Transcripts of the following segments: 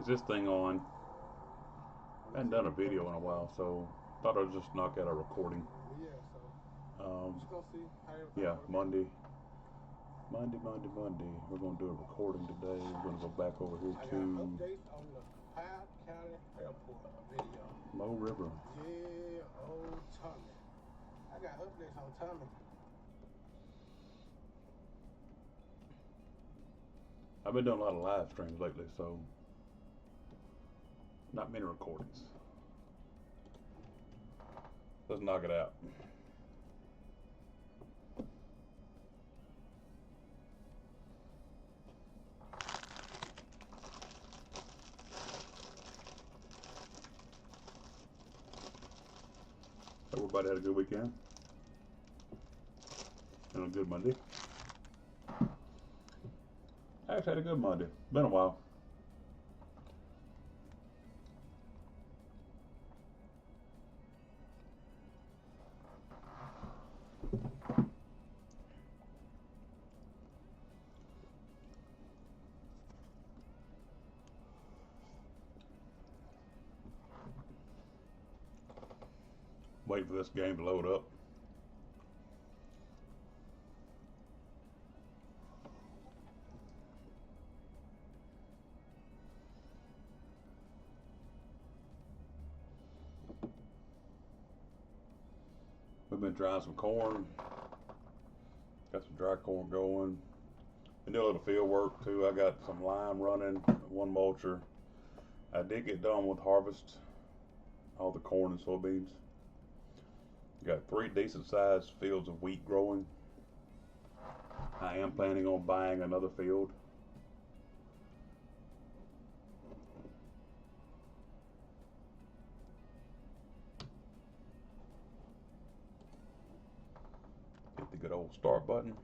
Is this thing on? I hadn't done a video in a while, so thought I'd just knock out a recording. Yeah, so Um, just gonna see how everything yeah, works. Monday. We're gonna do a recording today. We're gonna go back over here I got to updates on the Cobb County Airport video. Mo River. Yeah, old Tommy. I got updates on Tommy. I've been doing a lot of live streams lately, so not many recordings. Let's knock it out. Everybody had a good weekend and a good Monday. I actually had a good Monday. Been a while. Wait for this game to load up. We've been drying some corn. Got some dry corn going. Been doing a little field work too. I got some lime running, one mulcher. I did get done with harvest, all the corn and soybeans. Got 3 decent sized fields of wheat growing. I am planning on buying another field. Hit the good old start button.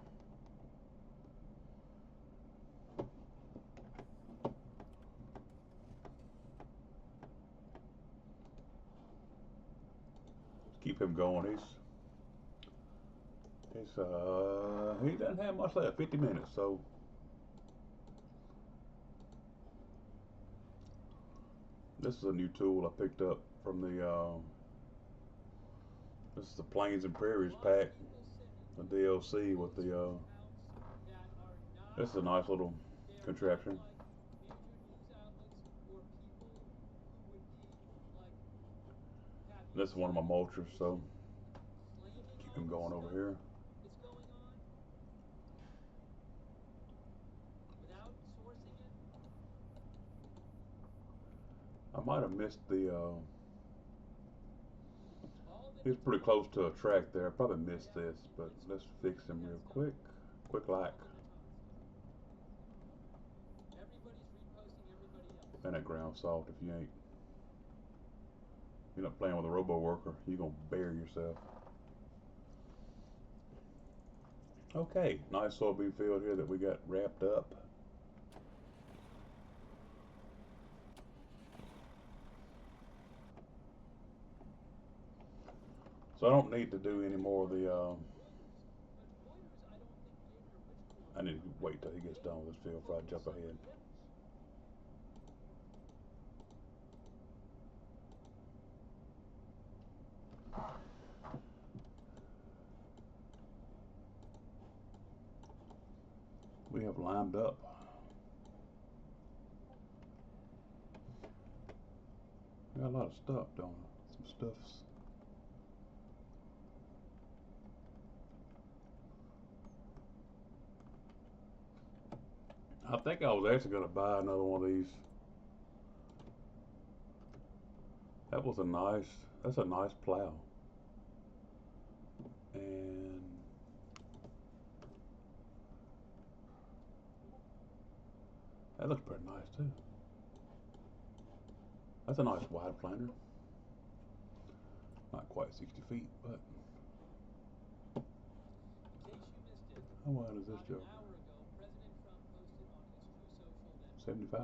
Keep him going. He doesn't have much left. 50 minutes. So this is a new tool I picked up from the. This is the Plains and Prairies pack, the DLC with the. This is a nice little contraption. This is one of my mulchers, so keep him going over here. I might have missed the. He's pretty close to a track there. I probably missed this, but let's fix him real quick. Quick like. And that ground salt if you're not playing with a robo worker, you're gonna bury yourself. Okay, nice soybean field here that we got wrapped up. So I don't need to do any more of the. I need to wait till he gets done with this field before I jump ahead. We have limed up. We got a lot of stuff, don't we? Some stuffs. I think I was actually going to buy another one of these. That's a nice plow. And that looks pretty nice too. That's a nice wide planter. Not quite 60 feet, but how wide is this joke? 75.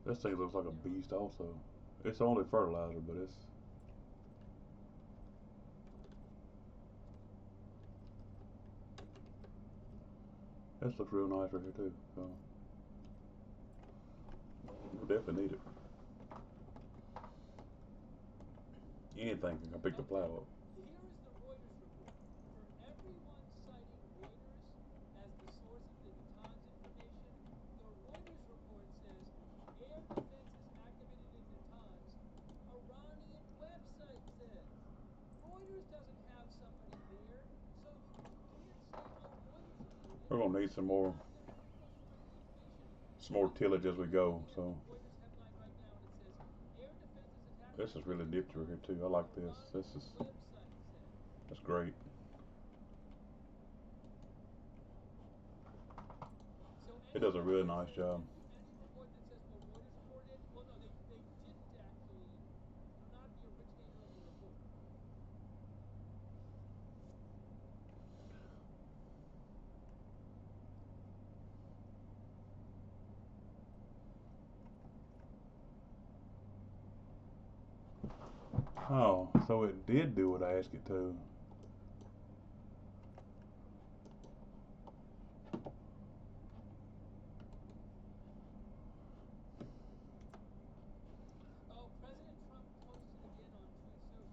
This thing looks like a beast also. It's only fertilizer, but This looks real nice right here too. So we definitely need it. Anything can pick the plow up. Here is the Reuters report. For everyone citing Reuters as the source of the Natanz information, the Reuters report says air defenses activated in Natanz. Iranian website says. Reuters doesn't have somebody there, so you can't say, oh, Reuters reported. We're gonna need some more tillage as we go. So this is really nifty right here too. I like this. That's great. It does a really nice job. Oh, so it did do what I asked it to. Oh, President Trump posted again on Truth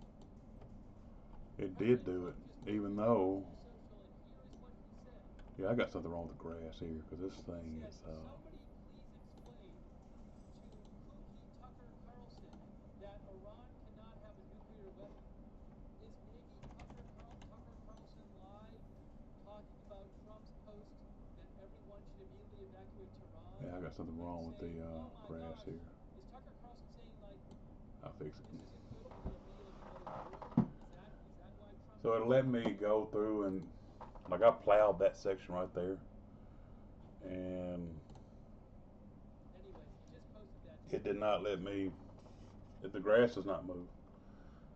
Social. It did do it, even though. Social, and here is what he said. Yeah, I got something wrong with the grass here because this thing is. Somebody please explain to Kooky Tucker Carlson that Iran cannot have a nuclear weapon. Is maybe Tucker Carlson live talking about Trump's post that everyone should immediately evacuate Tehran? Yeah, I got something wrong with the grass gosh, here. Is Tucker Carlson saying like, I'll fix it. this isn't good, we're gonna be like another war? Is that why Trump? So it let me go through and like I plowed that section right there, and anyways, he just posted that. It did not let me. The grass does not move.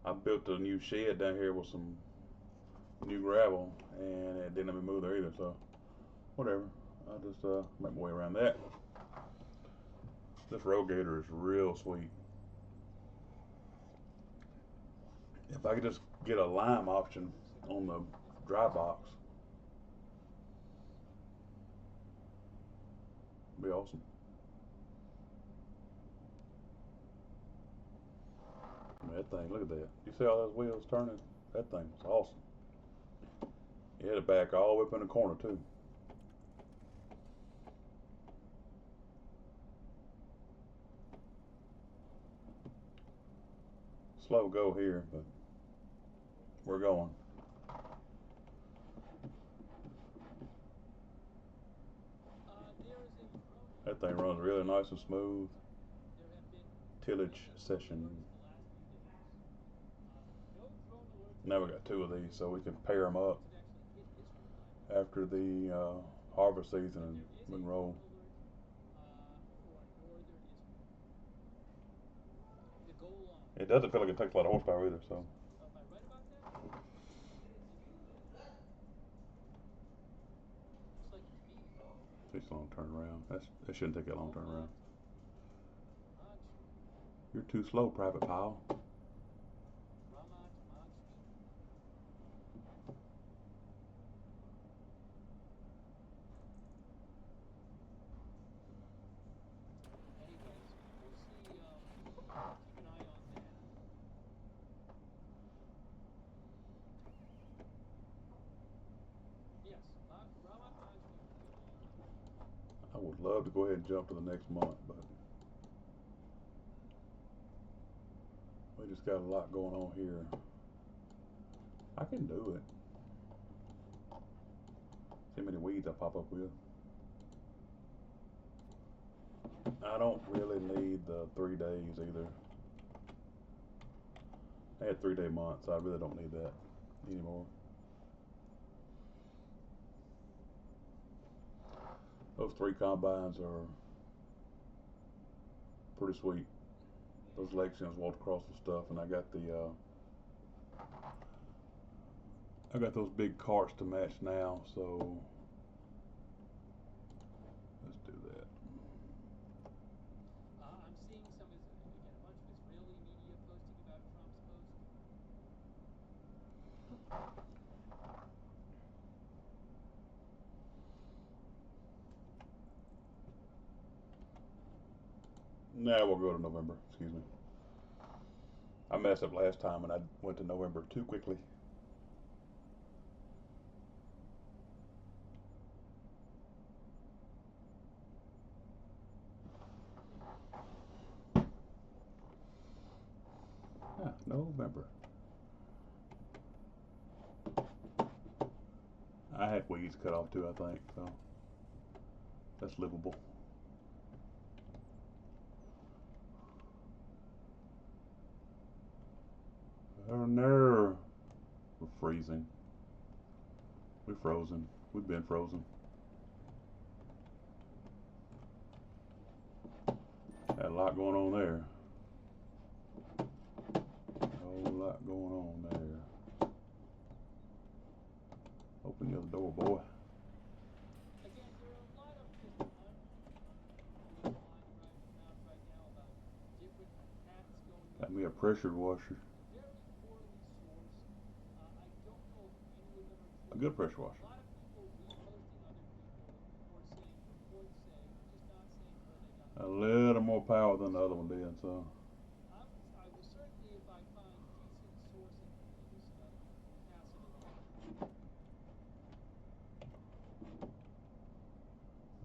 I built a new shed down here with some new gravel, and it didn't let me move there either. So whatever. I'll just make my way around that. This rogator is real sweet. If I could just get a lime option on the dry box, it'd be awesome. I mean, that thing, look at that. You see all those wheels turning? That thing was awesome. It had it back all the way up in the corner too. Slow go here, but we're going. That thing runs really nice and smooth. Tillage session. Now we got two of these, so we can pair them up after the harvest season and we can roll. It doesn't feel like it takes a lot of horsepower either, so. Takes a long turn around. That shouldn't take that long turn around. You're too slow, Private Powell. I would love to go ahead and jump to the next month, but we just got a lot going on here. I can do it. See how many weeds I pop up with. I don't really need the 3 days either. I had 3-day months. I really don't need that anymore. Those 3 combines are pretty sweet. Those Lexians walked across the stuff, and I got those big carts to match now, so let's do that. I'm seeing a bunch of Israeli media posting about Trump's post. Nah, we'll go to November. Excuse me. I messed up last time and I went to November too quickly. Yeah, November. I had weeds cut off too, I think, so that's livable. Oh no, we're freezing. We're frozen. We've been frozen. Had a lot going on there. A whole lot going on there. Open the other door, boy. Again, there are a lot of just going on right now about different hacks going Got on. me a pressure washer. Very poorly sourced. I don't know if any of them are A true. good pressure washer. A lot of people reposting other people or saying reports say, or just not saying where they got A the little more power than the other one did, so. I will certainly, if I find decent sourcing for this stuff, pass it along.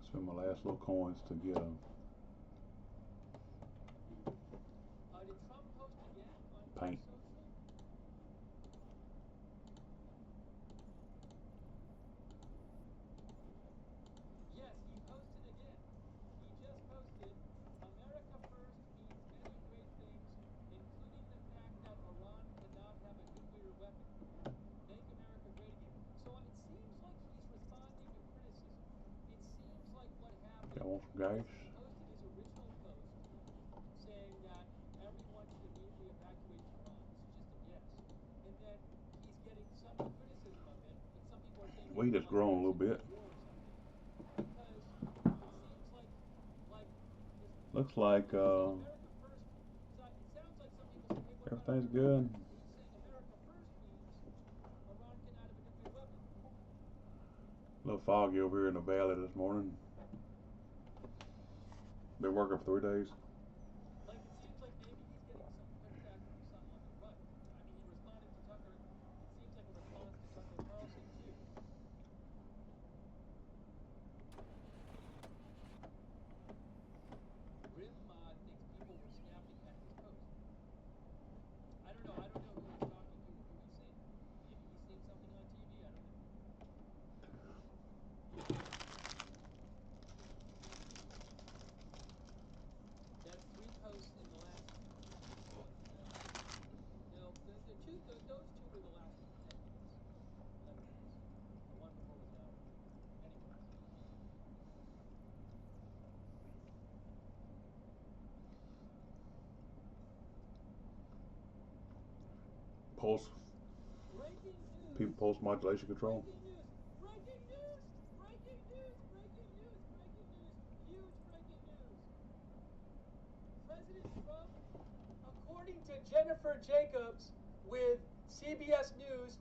Spend my last little coins to get them. Did Trump post again on Paint. social? Yes, he posted again. He just posted, America first means many great things, including the fact that Iran cannot have a nuclear weapon. Make America great again. So it seems like he's responding to criticism. It seems like what happened Got one from is Gage. he posted his original post saying that everyone should immediately evacuate Iran. This is just a guess. And then he's getting some criticism of it, and some people are saying Wheat has grown a little bit. war or something. Because it seems like Looks like America first. It sounds like some people say, hey, what about everything's America good. first? He's saying America first means Iran cannot have a nuclear weapon. A little foggy over here in the valley this morning. Been working for 3 days. Like, it seems like maybe he's getting some pushback from some on the right. I mean, he responded to Tucker. It seems like a response to Tucker Carlson, too. Grim thinks people were snapping at his post. I don't know. I don't know who he's talking to or who he's seen. Maybe he's seen something on TV. I don't know. That's 3 posts in the last. No, those 2 were the last 10 minutes, 11 minutes. The one before was an hour. Anyway. Pulse. Breaking news. People pulse modulation control. Breaking news. Breaking news. Breaking news. Breaking news. Breaking news. Huge breaking news. President Trump, according to Jennifer Jacobs with CBS News,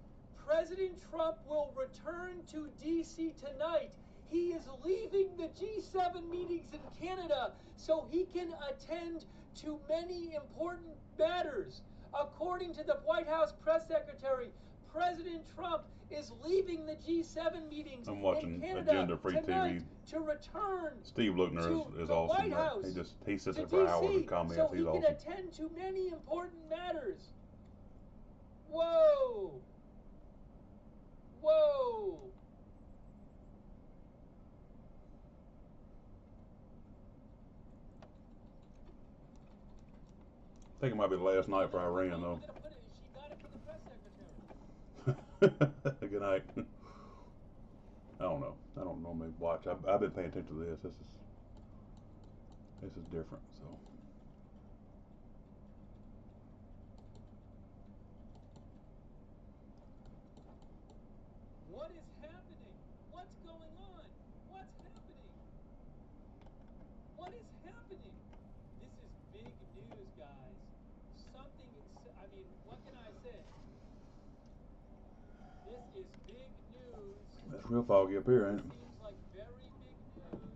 President Trump will return to D.C. tonight. He is leaving the G7 meetings in Canada so he can attend to many important matters. According to the White House press secretary, President Trump is leaving the G7 meetings I'm watching in Canada Agenda Free tonight TV. to return Steve Luckner to is the awesome. White House, He sits to there for hours DC, and comments. so He's he can awesome. attend to many important matters. Whoa! Whoa! I think it might be the last night for Iran, though. She got it for the press secretary. Good night. I don't know. I don't normally watch. I've been paying attention to this. This is different. So What is happening? What's going on? What's happening? What is happening? This is big news, guys. I mean, what can I say? This is big news. it's real foggy up here, ain't it? Seems like very big news.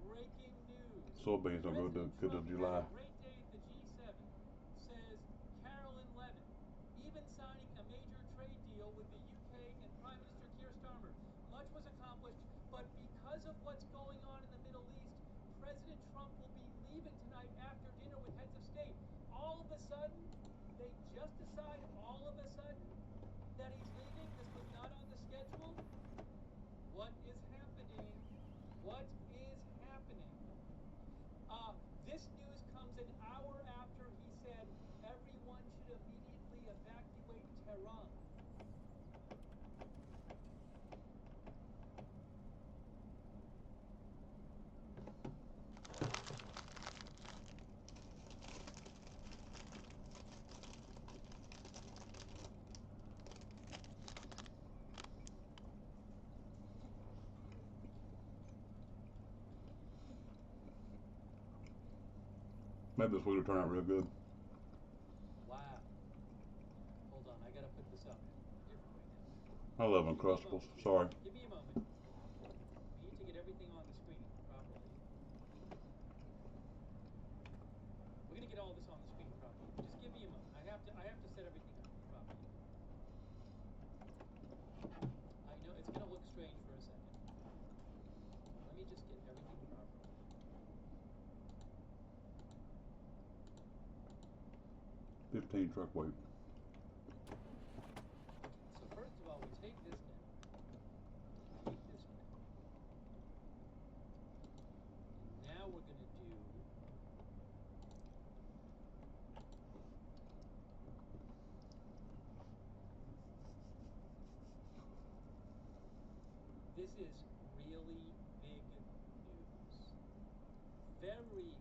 breaking news. Soybeans don't go President good till Trump July. had a great day at the G7, says Carolyn Levin, even signing a major trade deal with the UK and Prime Minister Keir Starmer. Much was accomplished, but because of what's going on in the Middle East, President Trump will be leaving tonight after dinner with heads of state. All of a sudden, they just decide all of a sudden that he's leaving. This was not on the schedule. What is happening? What is happening? This news comes an hour after he said everyone should immediately evacuate Tehran. Maybe this week will turn out real good. Wow. Hold on, I gotta put this up a different way I now. love Give me a Uncrustables. moment. Sorry. Give me a moment. We need to get everything on the screen properly. We're gonna get all this on the screen properly. Just give me a moment. I have to set everything up properly. I know it's gonna look strange for a second. Let me just get everything properly. 15 truck weight. So first of all, we take this down. Take this down. And now we're gonna do this is really big news. Very big news.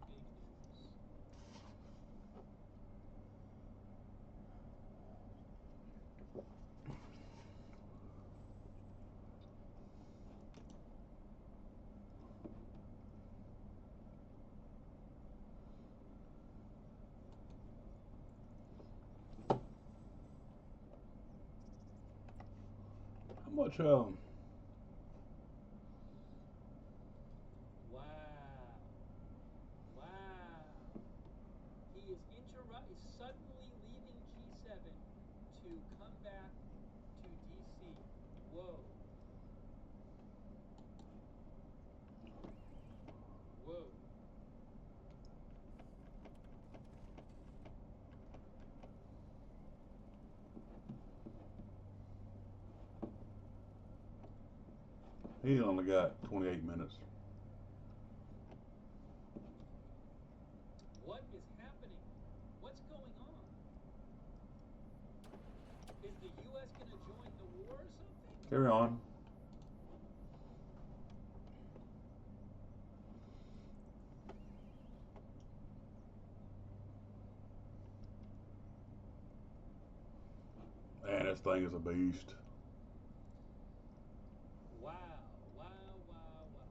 How much Wow. Wow. He is suddenly leaving G7 to come back to DC. Whoa. Whoa. he only got 28 minutes. What is happening? What's going on? Is the U.S. going to join the war or something? Carry on. Man, this thing is a beast. Wow, wow, wow, wow.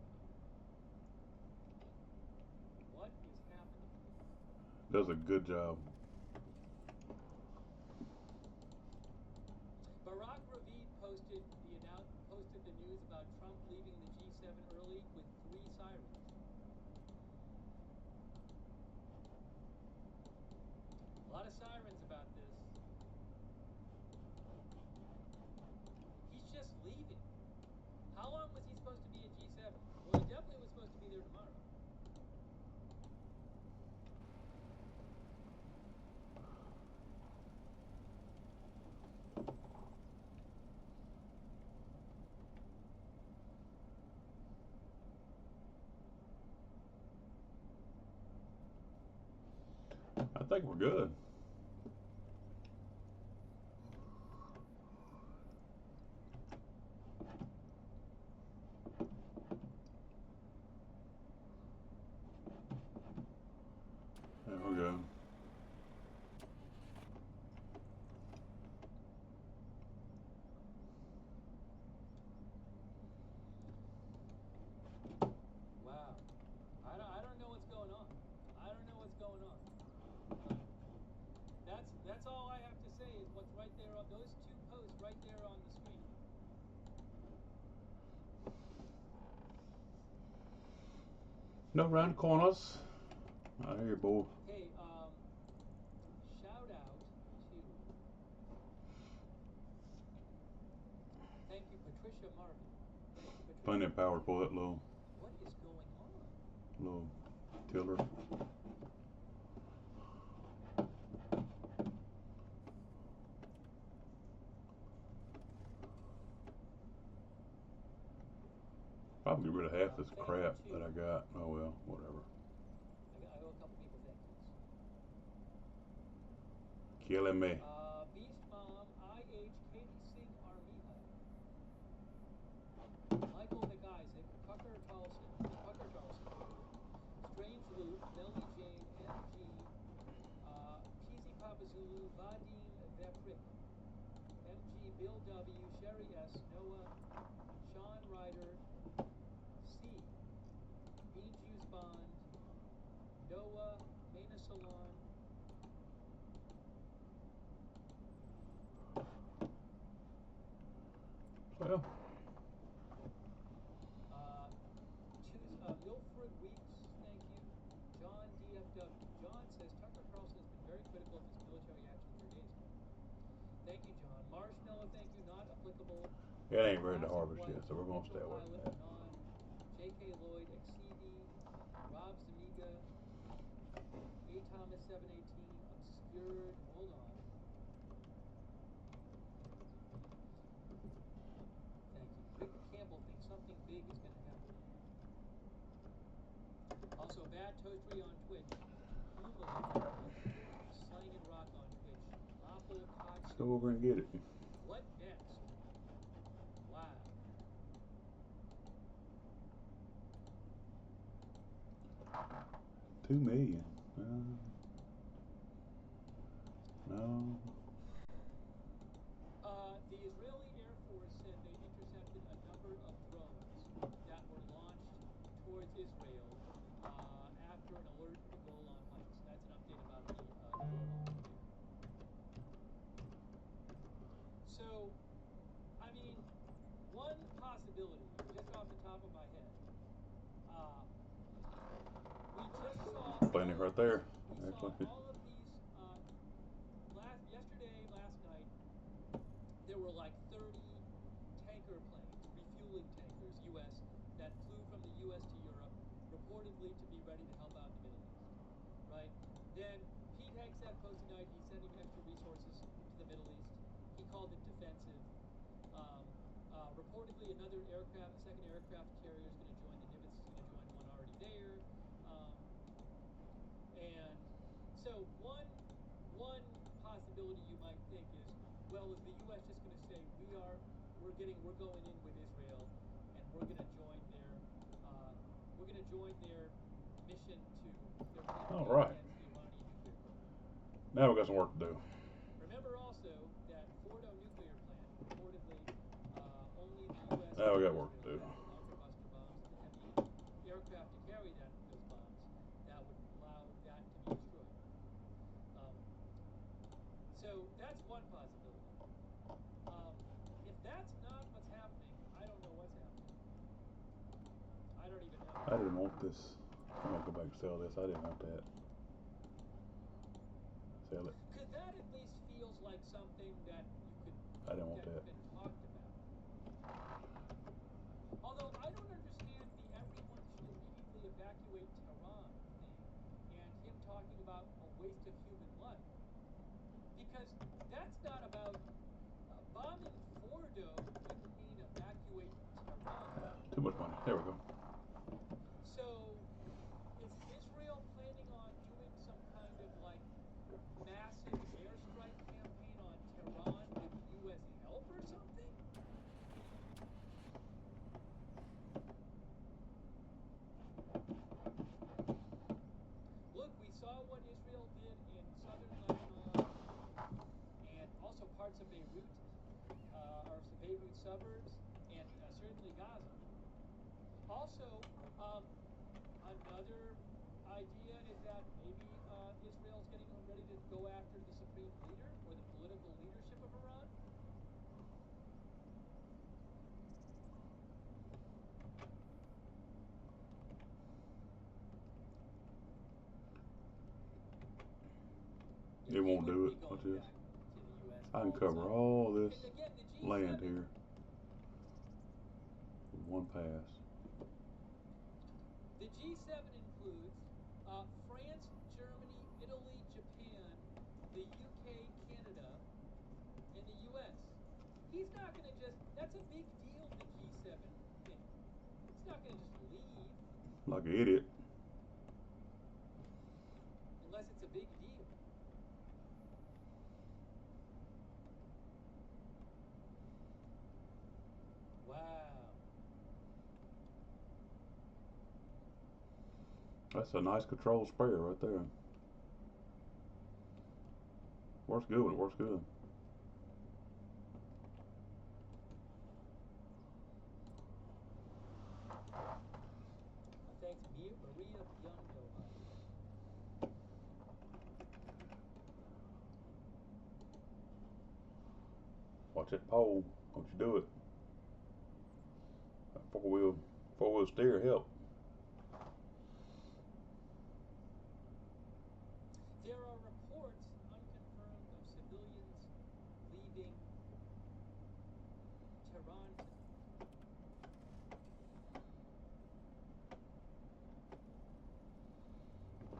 What is happening? Does a good job. Barack Ravid posted the news about Trump leaving the G7 early with 3 sirens. A lot of sirens about this. He's just leaving. How long was he supposed to be at G7? Well, he definitely was supposed to be there tomorrow. I think we're good. There we go. Wow. I don't know what's going on. I don't know what's going on. That's all I have to say is what's right there on those 2 posts right there on the screen. No round corners. I hear you, boy. Hey, shout out to, thank you, Patricia Marvin. Thank you, Patricia. Plenty of power to pull that little What is going on? tiller. Probably get rid of half this crap that I got. Oh well, whatever. I owe a couple people thank yous. Killing me. Beast Mom, IH, Katie Singh Armiha, Michael McIsaac, Pucker Charleston, Strange Luke, Nellie Jane, MG, Peasy Papa Zulu, Vadim Veprik, MG, Bill W, Sherry S, Noah, Sean Ryder, C, Bean Juice Bond, Noah, Mena Salon, Well, Milford Weeks, thank you. John DFW. John says Tucker Carlson has been very critical of his military action 3 days ago. Thank you, John. Marshmallow, thank you. Not applicable. it ain't ready to harvest yet, so we're gonna stay away from that. Non. J.K. Lloyd, Exceedi, Rob Zamiga, A. Thomas 718, Obscured. Hold on. Thank you. Rick Campbell thinks something big is going to happen. Also, Bad Toastery on Twitch. Slang and Rock on Twitch. Apple Cox. Let's go over and get it. What next? Wow. 2 million. No. The Israeli Air Force said they intercepted a number of drones that were launched towards Israel after an alert to Golan Heights. That's an update about the drone operator. So, I mean, one possibility, just off the top of my head, we just saw Plenty right there. We saw all of these yesterday, last night. There were like 30 tanker planes, refueling tankers, U.S., that flew from the U.S. to Europe, reportedly to be ready to help out the Middle East, right? Then Pete Hegseth posted tonight he's sending extra resources to the Middle East. He called it defensive. Reportedly, another aircraft, a second aircraft carrier is going to join the Nimitz, is going to join one already there. And so one possibility you might think is, well, is the U.S. just going to say we're going in with Israel, and we're going to join their mission to their All right. against the Iranian nuclear program. Now we got some work to do. Remember also that Fordo nuclear plant reportedly only the U.S. Now we got work to do. Bunker buster bombs and heavy aircraft to carry those bombs that would allow that to be destroyed. So that's one possibility. If that's not what's happening, I don't know what's happening. I don't even know. I didn't want this. I'm gonna go back and sell this. I didn't want that. Sell it. Because that at least feels like something that you could. I didn't want that. Been talked about. Although I don't understand the everyone should immediately evacuate Tehran thing, and him talking about a waste of human life. Because that's not about bombing Fordo wouldn't mean evacuate Tehran. Too much money. There we go. So is Israel planning on doing some kind of like massive airstrike campaign on Tehran with U.S. help or something? Look, we saw what Israel did in southern Lebanon and also parts of Beirut, or the Beirut suburbs, and certainly Gaza. Also, another idea is that maybe Israel's getting ready to go after the supreme leader or the political leadership of Iran. It won't he do wouldn't it. be Watch going this. back to the U.S. I can all the cover time. all this And again, the G7, land here with one pass. The G7 includes France, Germany, Italy, Japan, the UK, Canada, and the US. He's not going to just, that's a big deal, the G7 thing. He's not going to just leave Like an idiot. unless it's a big deal. Wow. That's a nice controlled sprayer right there. Works good when it works good. Thanks, Maria Biondo. Watch that pole. Don't you do it. That four-wheel steer help. There are reports, unconfirmed, of civilians leaving Tehran tonight.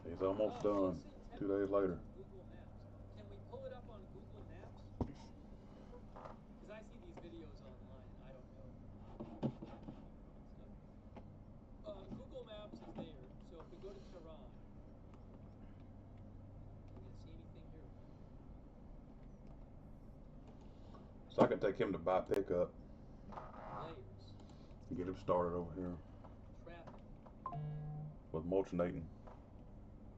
He's almost done. 2 days later. Google Maps. Can we pull it up on Google Maps? Because I see these videos online and I don't know stuff. Google Maps is there. So if we go to Tehran, are we going to see anything here? So I can take him to buy pickup Layers. and get him started over here Traffic. with mulchinating.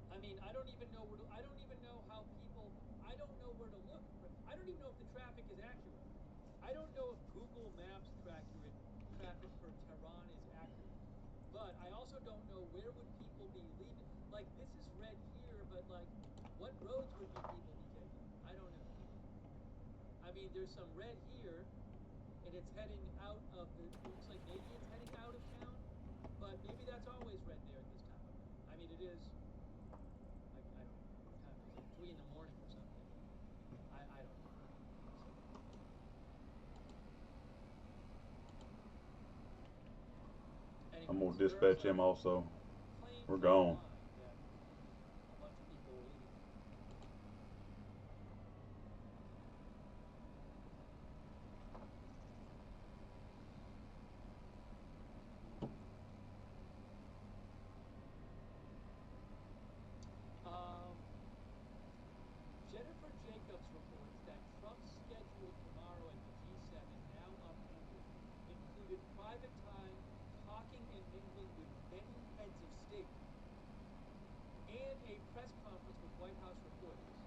I mean, I don't even know where to, I don't even know how people, I don't know where to look. I don't even know if the traffic is accurate. I don't know if Google Maps traffic for Tehran is accurate. But I also don't know where would people be leaving. Like, this is red here, but like, what roads would people be taking? I don't know. I mean, there's some red here, and it's heading out of the, it looks like maybe it's heading out of town, but maybe that's always red there at this time of night. I mean, it is, I don't know, what time is it? 3 in the morning or something. I don't know. I'm Anyways, gonna dispatch him also. We're gone. A bunch of people were leaving. Jennifer Jacobs reports that Trump's schedule tomorrow at the G7, now upended, included private time, talking and mingling with many heads of state, and a press conference with White House reporters.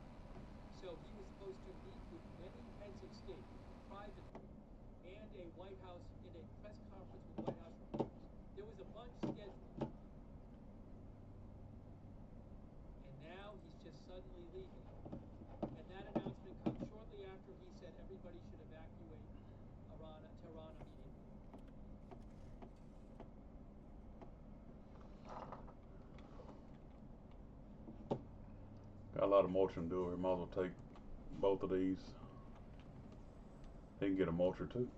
So he was supposed to meet with many heads of state privately, and a press conference with White House reporters. There was a bunch scheduled. And now he's just suddenly leaving. And that announcement comes shortly after he said everybody should evacuate Tehran immediately. Got a lot of mulching to do here. Might as well take both of these. He can get a mulcher too.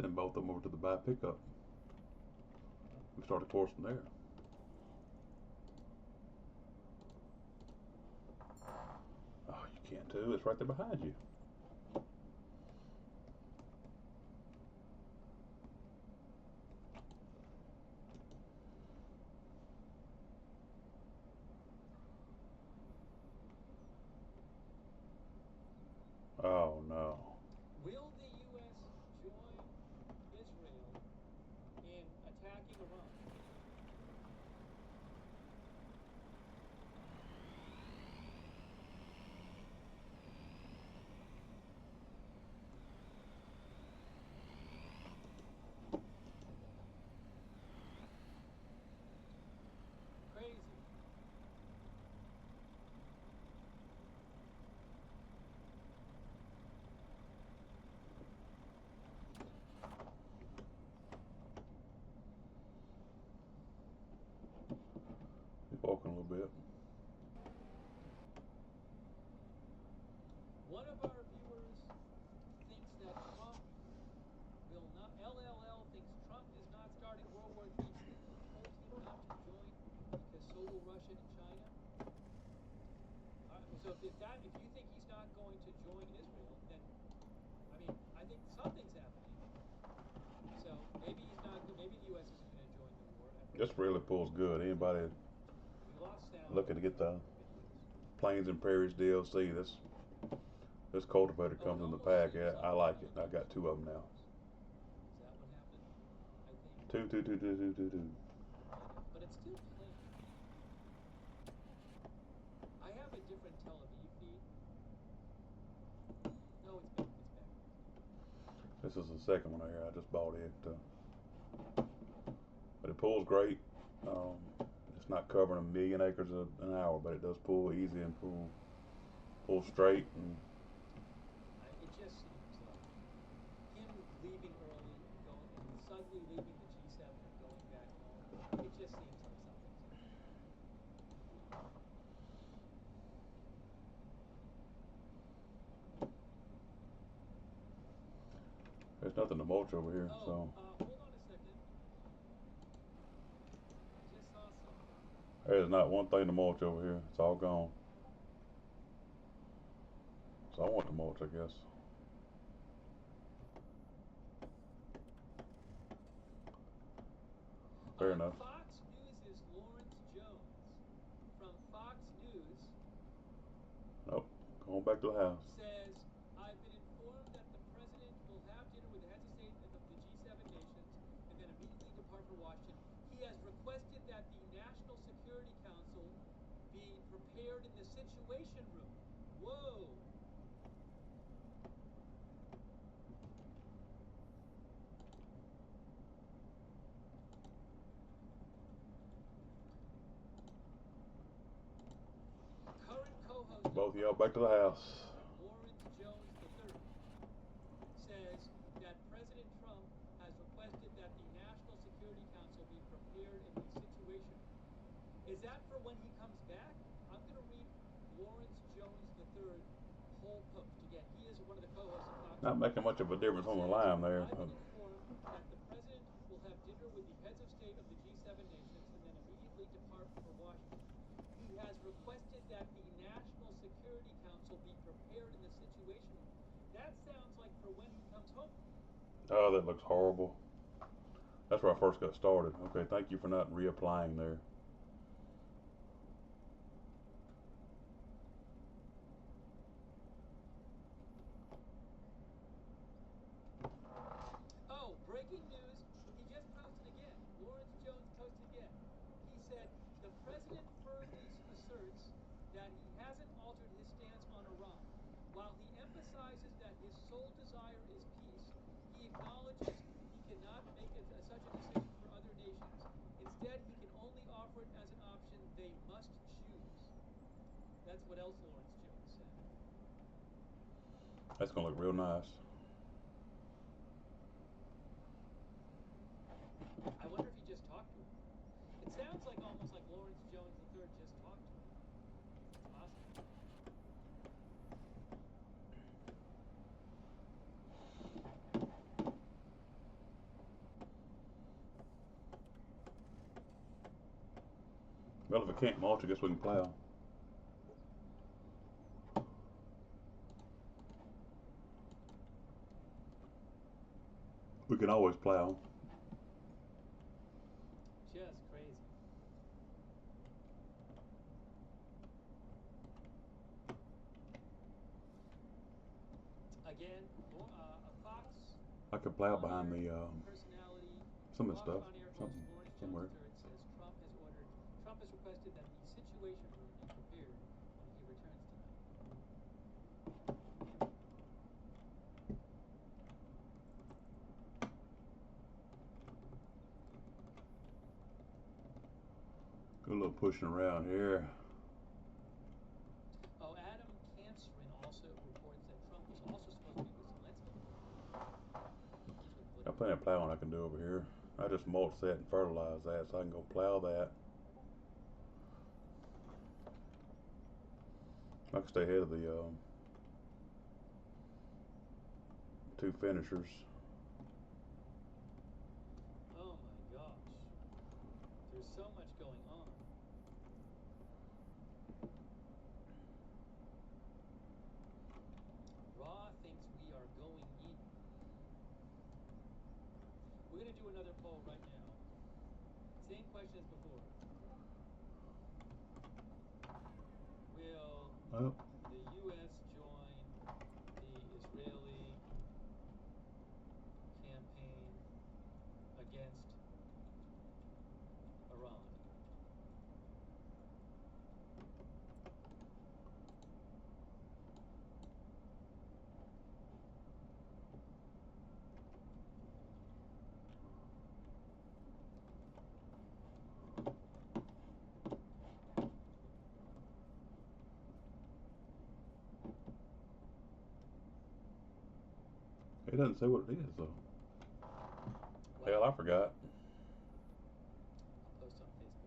Send both of them over to the buy pickup. We start the course from there. Oh, you can't too. It's right there behind you. Oh no. Will the U.S. join Israel in attacking Iran? smoking a little bit. One of our viewers thinks that Trump will not, LLL thinks Trump is not starting World War III because he told him not to join because so will Russia and China. So if you think he's not going to join Israel, then, I mean, I think something's happening. So maybe maybe the U.S. isn't going to join the war. This really pulls good. Anybody We lost sound. looking to get the Plains and Prairies DLC, this cultivator comes in the pack. Yeah, I like it. I got 2 of them now. Is that what happened? I think. Two. But it's still playing. I have a different Tel Aviv feed. No, it's back. This is the second one here. I just bought it. But it pulls great. It's not covering 1 million acres an hour, but it does pull easy and pull straight. And It just seems like him leaving early, suddenly leaving the G7 and going back home. It just seems like something's happening. there's nothing to mulch over here. So Hold on a second. I just saw something. there's not one thing to mulch over here. It's all gone. So I want to mulch, I guess. Fair enough. Fox News' Lawrence Jones from Fox News. Nope. Going back to the house. Says, I've been informed that the president will have dinner with the heads of state of the G7 nations and then immediately depart for Washington. He has requested that the National Security Council be prepared in the Situation Room. Whoa. Current co-host Both of y'all back to the house. Lawrence Jones III says that President Trump has requested that the National Security Council be prepared in the Situation Room. Is that for when he comes back? I'm going to read Lawrence Jones III whole post. Again, he is one of the co-hosts of Fox. Not making much of a difference on the line there. I've been informed that the president will have dinner with the heads of state of the G7 nations and then immediately depart for Washington. He has requested that the National Security Council be prepared in the Situation Room. That sounds like for when he comes home. Oh, that looks horrible. That's where I first got started. Okay, thank you for not reapplying there. Oh, breaking news. He just posted again. Lawrence Jones posted again. He said, the president firmly asserts that he hasn't altered his stance on Iran. While he emphasizes that his sole desire is peace, he acknowledges he cannot make such a decision for other nations. Instead, he can only offer it as an option they must choose. That's what else Lawrence Jones said. That's going to look real nice. I wonder if he just talked to him. It sounds like almost like Lawrence Jones III just talked to him. It's possible. Well, if I can't mulch, I guess we can plow. We can always plow. Just crazy. Again, Fox. I could plow behind the Personality. some of the stuff. On-air host Something Lawrence somewhere. Jones III says Trump has requested that the Situation Room be prepared when he returns tonight. Good little pushing around here. Oh, Adam Cancrin also reports that Trump was also supposed to meet with Zelensky. Got plenty of plowing I can do over here. I just mulch that and fertilize that so I can go plow that. I can stay ahead of the two finishers. Oh my gosh. There's so much going on. Raw thinks we are going in. We're going to do another poll right now. Same question as before. Will Well, the U.S. join the Israeli campaign against Iran? it doesn't say what it is though. Well, Hell, I forgot. I'll post on Facebook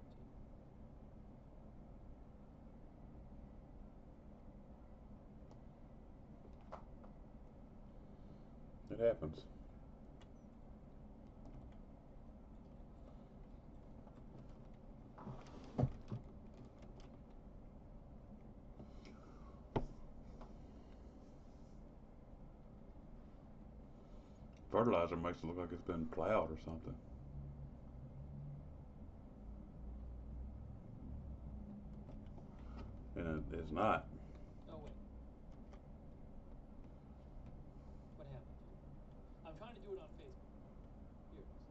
too. It happens. Fertilizer makes it look like it's been plowed or something. And it's not. Oh, wait. What happened here? I'm trying to do it on Facebook. Here it is.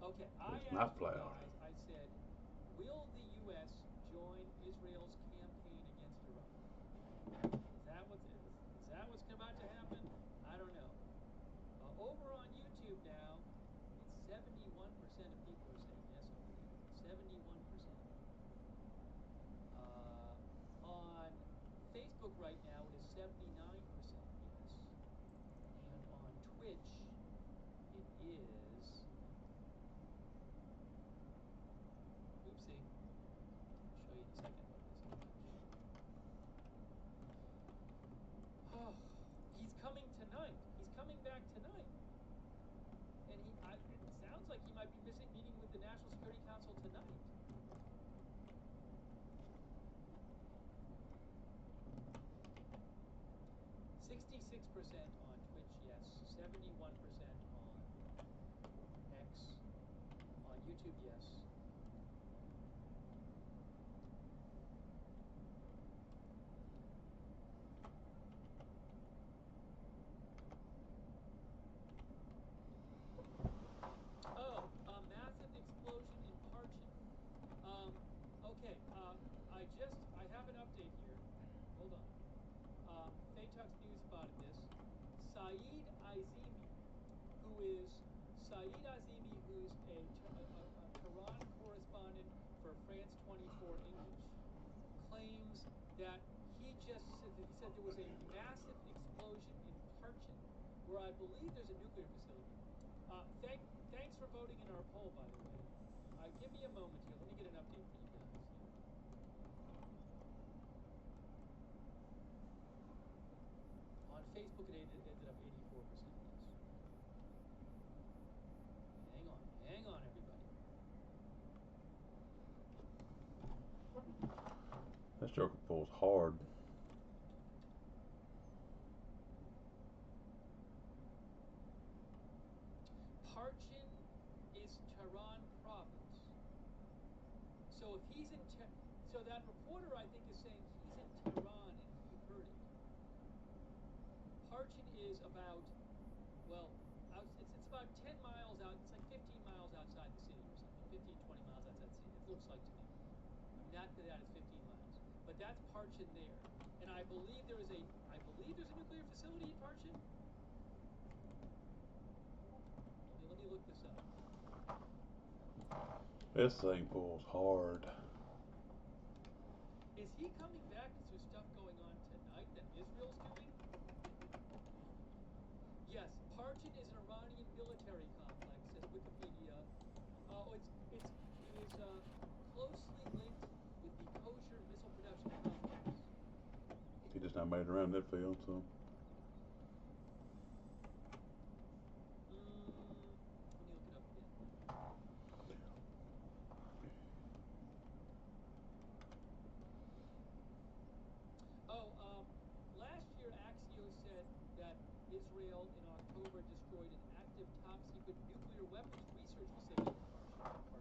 Okay, I It's asked not you plowed. guys, I said, will the U.S. join Israel's campaign against Iran? Is that what's about to happen? I don't know. Over on YouTube now, it's 71% of people are saying yes already. 71%. On Facebook right now, it is 79% yes. And on Twitch, it is... Oopsie. I'll show you in a second what it is on Twitch. Oh, he's coming tonight. He's coming back tonight. And it sounds like he might be meeting with the National Security Council tonight. %66% on Twitch, yes. 71% on X. On YouTube, yes. Oh, a massive explosion in Parchin. Okay, I have an update here. Hold on. Faytux News spotted this. Saeed Azimi, who's a Tehran correspondent for France 24 English, claims that he said there was a massive explosion in Parchin, where I believe there's a nuclear facility. Thanks for voting in our poll, by the way. Give me a moment here. Let me get an update for you guys here. On Facebook, it ended up 84% yes. Hang on, everybody. That joker pulls hard. Parchin is Tehran province. So if he's in so that reporter, I think, is saying he's in Tehran and he heard it. Parchin is about, well, it's about 10 miles out. It's like 15 miles outside the city or something. 15, 20 miles outside the city. It looks like to me. I mean, that is 15 miles. But that's Parchin there. And I believe there's a nuclear facility in Parchin. Let me look this up. This thing pulls hard. Is he coming back? Is there stuff going on tonight that Israel's doing? Yes, Parchin is an Iranian military complex, says Wikipedia. It is closely linked with the kosher missile production in North Korea. He just not made it around that field, so. Let me look it up again. Oh, last year Axios said that Israel in October destroyed an active top-secret nuclear weapons research facility in Kharkiv.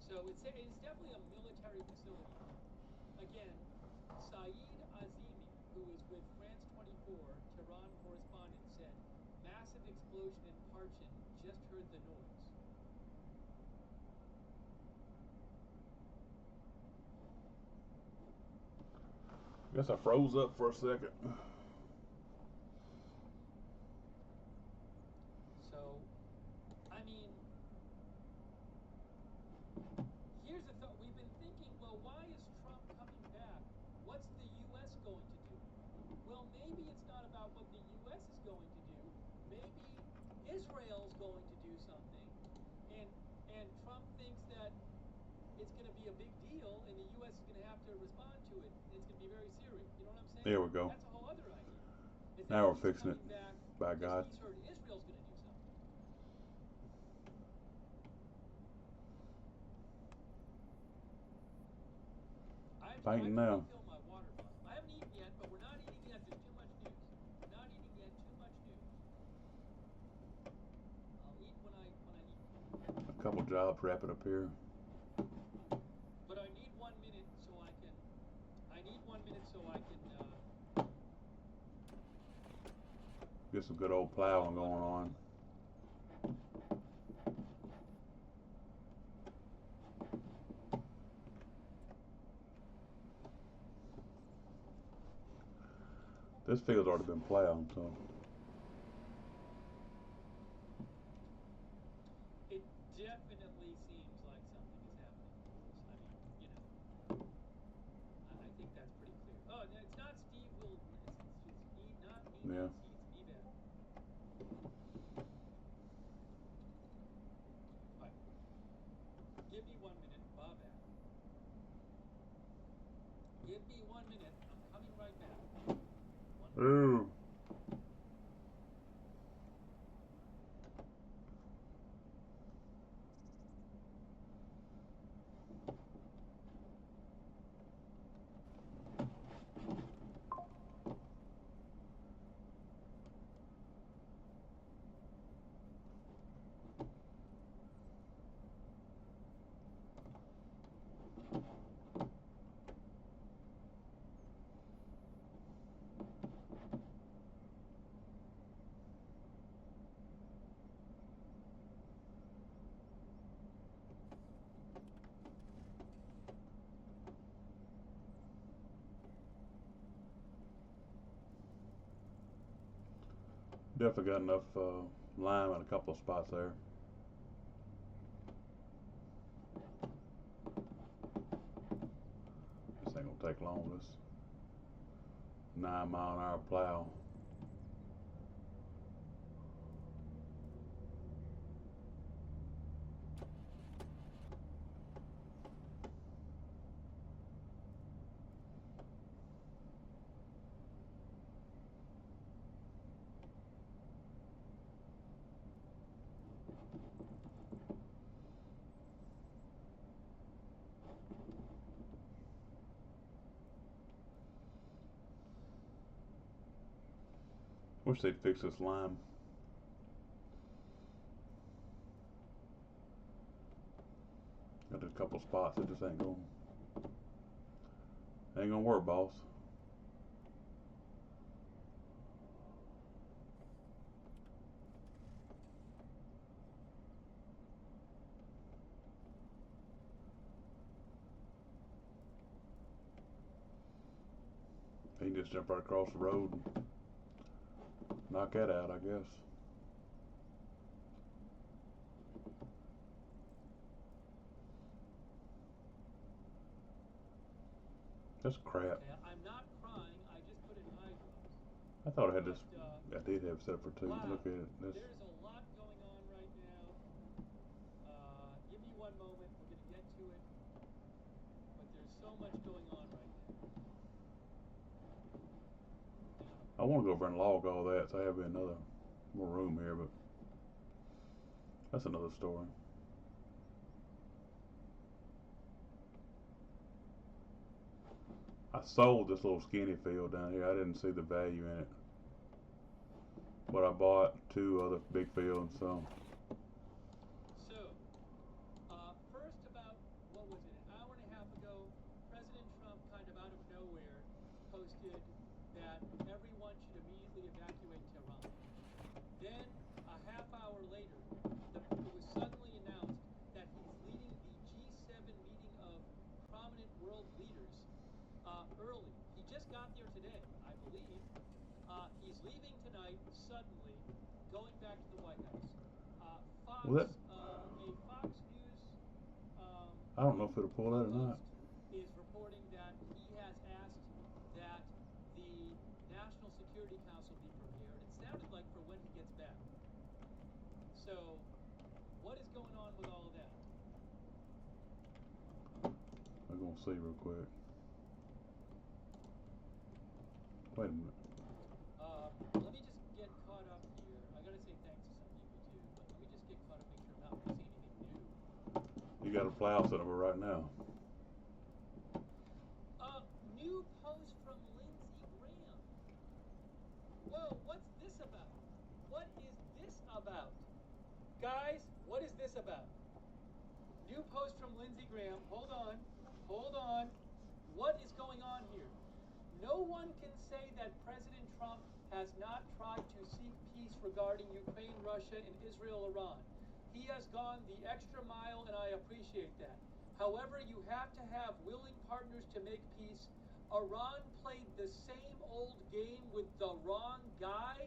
So it's definitely a military facility. Again, Saeed Azimi, who is with France 24, Tehran correspondent, said, massive explosion in Parchin, just heard the noise. Guess I froze up for a second. So, I mean, here's the thought. We've been thinking, well, why is Trump coming back? What's the U.S. going to do? Well, maybe it's not about what the U.S. is going to do. Maybe Israel's going to do something, and Trump thinks that it's going to be a big deal, and the U.S. is going to have to respond to it. It's going to be very serious. You know what I'm saying? There we go. That's a whole other idea. Is Now that we're he's fixing it. coming back By because God. he's heard Israel's going to do something. I Fainting have to now. refill my water bottle. I haven't eaten yet, but we're not eating yet. There's too much news. We're not eating yet. Too much news. I'll eat when I eat. A couple jobs wrapping up here. But I need 1 minute so I can. I need 1 minute so I can. Get some good old plowing going on. This field's already been plowed, so. It definitely seems like something is happening. I mean, you know, I think that's pretty clear. Oh, it's not Steve Wilden. It's me, not me, Yeah. Nancy. It's me, Ben. All right. Give me 1 minute. Bob back. Give me 1 minute. I'm coming right back. 1 minute. Ooh. Definitely got enough lime in a couple of spots there. This ain't gonna take long. This 9-mile-an-hour plow. Wish they'd fix this lime. Got a couple spots that just ain't gonna work, boss. He can just jump right across the road and knock that out, I guess. That's crap. Okay, I'm not crying. I just put in eye drops. I thought I had this. But, I did have it set for 2. wow, Look at it. That's, there's a lot going on right now. Give me 1 moment. We're going to get to it. so much going on right now. I want to go over and log all that, so I have another more room here, but that's another story. I sold this little skinny field down here. I didn't see the value in it, but I bought 2 other big fields. So So, first about, what was it, an hour and a half ago, President Trump kind of out of nowhere posted that everyone should immediately evacuate Tehran. Then, a half hour later, it was suddenly announced that he's leading the G7 meeting of prominent world leaders early. He just got there today, I believe. He's leaving tonight, suddenly, going back to the White House. Fox, Well, that- a Fox News I don't know if it'll pull that or not. is reporting that he has asked that the National Security Council be prepared. It sounded like for when he gets back. So, what is going on with all of that? I'm gonna see real quick. Wait a minute. Let me just get caught up here. I gotta say thanks to some people too, but let me just get caught up, make sure I'm not missing anything new. You got a plow set over right now. New post from Lindsey Graham. Whoa, what's this about? What is this about? Guys, what is this about? New post from Lindsey Graham. Hold on. Hold on. What is going on here? No one can say that President Trump has not tried to seek peace regarding Ukraine, Russia, and Israel, Iran. He has gone the extra mile, and I appreciate that. However, you have to have willing partners to make peace. Iran played the same old game with the wrong guy.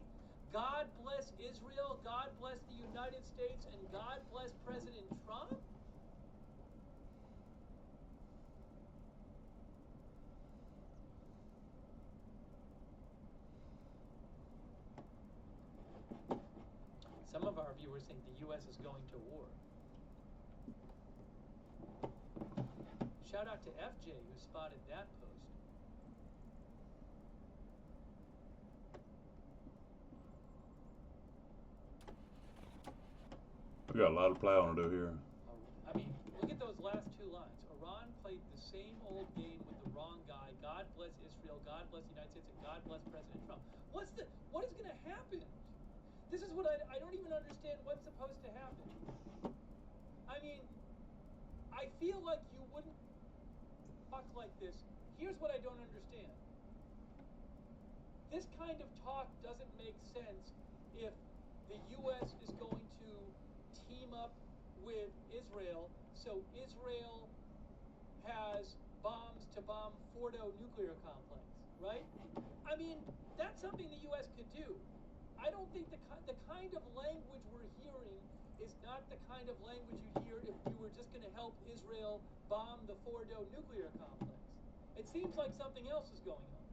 God bless Israel, God bless the United States, and God bless President Trump? Some of our viewers think the U.S. is going to war. Shout out to FJ who spotted that post. We got a lot of plowing to do here. I mean, look at those last 2 lines. Iran played the same old game with the wrong guy. God bless Israel, God bless the United States, and God bless President Trump. What is going to happen? This is what I don't even understand what's supposed to happen. I mean, I feel like you wouldn't talk like this. Here's what I don't understand. This kind of talk doesn't make sense if the U.S. is going to team up with Israel, so Israel has bombs to bomb Fordo nuclear complex, right? I mean, that's something the U.S. could do. I don't think the kind of language we're hearing is not the kind of language you'd hear if you were just going to help Israel bomb the Fordo nuclear complex. It seems like something else is going on.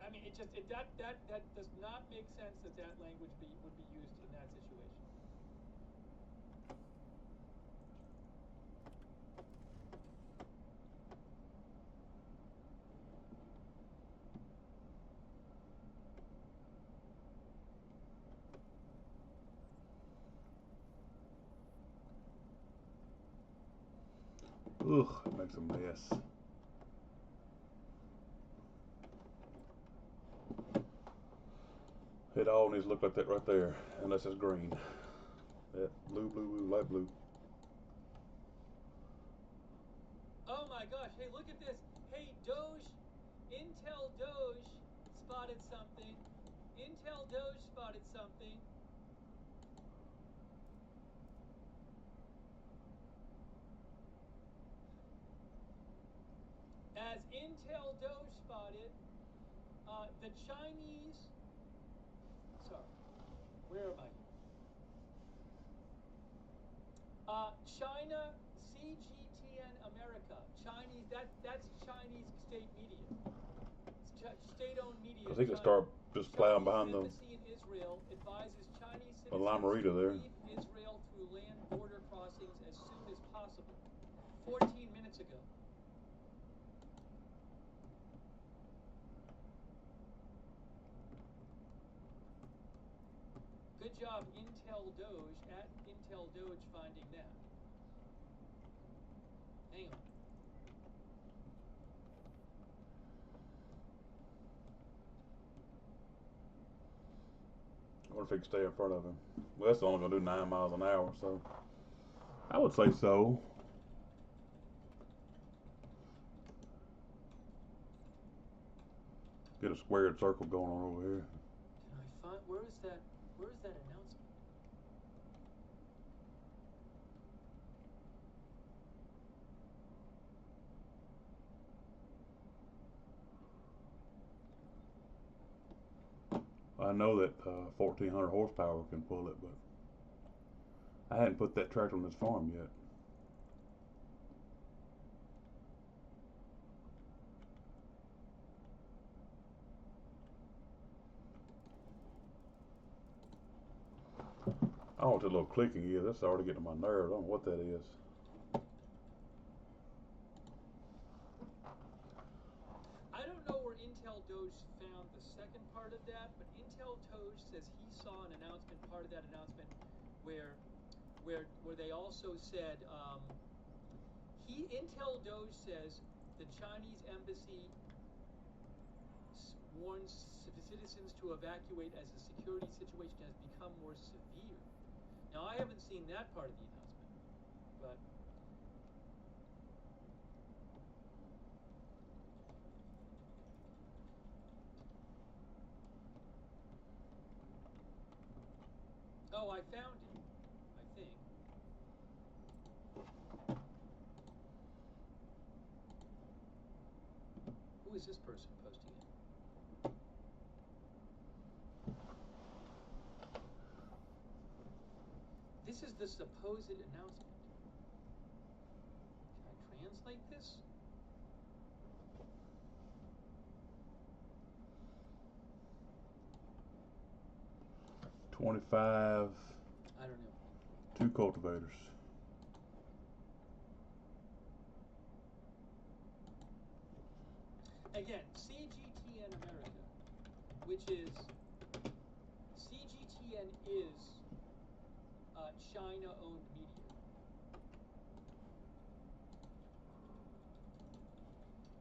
I mean, that does not make sense that language would be used in that situation. Ugh, it makes a mess. It all needs to look like that right there, unless it's green. That blue, blue, blue, light blue. Oh my gosh, hey, look at this. Hey, Doge, Intel Doge spotted something. Intel Doge spotted something. As Intel Doge spotted, the Chinese, sorry, where am I? China, CGTN America, Chinese, that's Chinese state media. State-owned media. I think it start just plowing behind the Embassy in Israel advises Chinese the citizens Lamarita to there. leave Israel through land border crossings as possible. 14 minutes ago. Good job, Intel Doge, at Intel Doge, finding that. Hang on. What if he could stay in front of him? Well, that's only going to do 9 miles an hour, so I would say so. Get a squared circle going on over here. Can I find, where is that announcement? I know that 1,400 horsepower can pull it, but I hadn't put that tractor on this farm yet. I don't know what that little clicking is. That's already getting on my nerves. I don't know what that is. I don't know where Intel Doge found the second part of that, but Intel Doge says he saw an announcement, part of that announcement, where they also said Intel Doge says the Chinese embassy warns citizens to evacuate as the security situation has become more severe. Now, I haven't seen that part of the announcement, but oh, I found it, I think. Who is this person posting it? This is the supposed announcement. Can I translate this? $25, I don't know. 2 cultivators. Again, CGTN America, which is CGTN is China-owned media,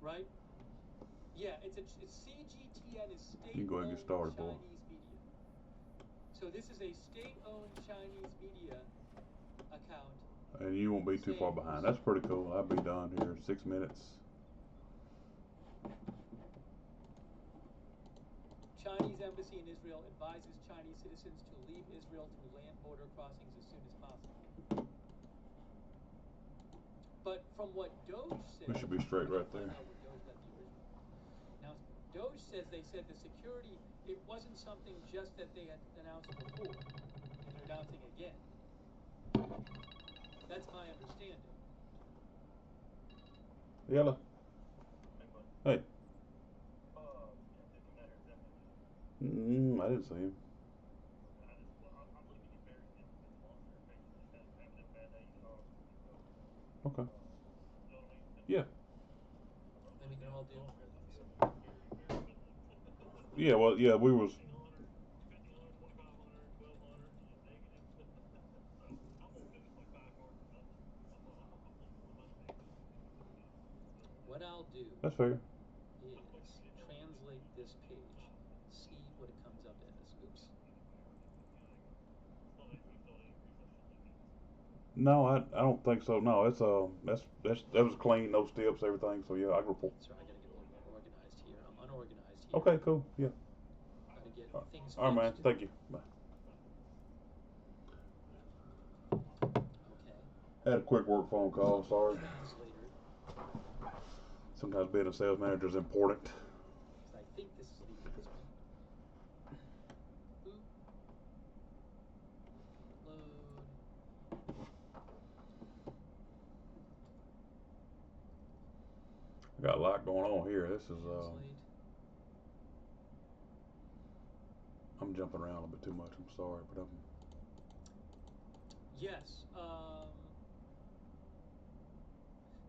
right? Yeah, it's CGTN is state-owned You can go ahead and get started, boy. Chinese media. So this is a state-owned Chinese media account. And you won't be too far behind. That's pretty cool. I'll be done here in 6 minutes. Chinese embassy in Israel advises Chinese citizens to leave Israel through land border crossings as soon as possible. But from what Doge said, We should be straight right there. Now, Doge says they said the security, it wasn't something just that they had announced before, and they're announcing again. That's my understanding. Yellow. Hey. I didn't see him. Okay. Yeah. Then we can all do. Yeah, well, yeah, we was. What I'll do That's fair. is translate this page, see what it comes up as. Oops. No, I don't think so. No, it's that was clean, no steps, everything. So yeah, I can report. Sorry, I gotta get a little more organized here. I'm unorganized here. Okay, cool. Yeah. Gotta get things All right, man. fixed. Thank you. Bye. Okay. Had a quick work phone call. Sorry. Translator. Sometimes being a sales manager is important. Because I think this is the announcement. Boop. Load. I got a lot going on here. This is Translate. I'm jumping around a little bit too much. I'm sorry, but I'm. Yes.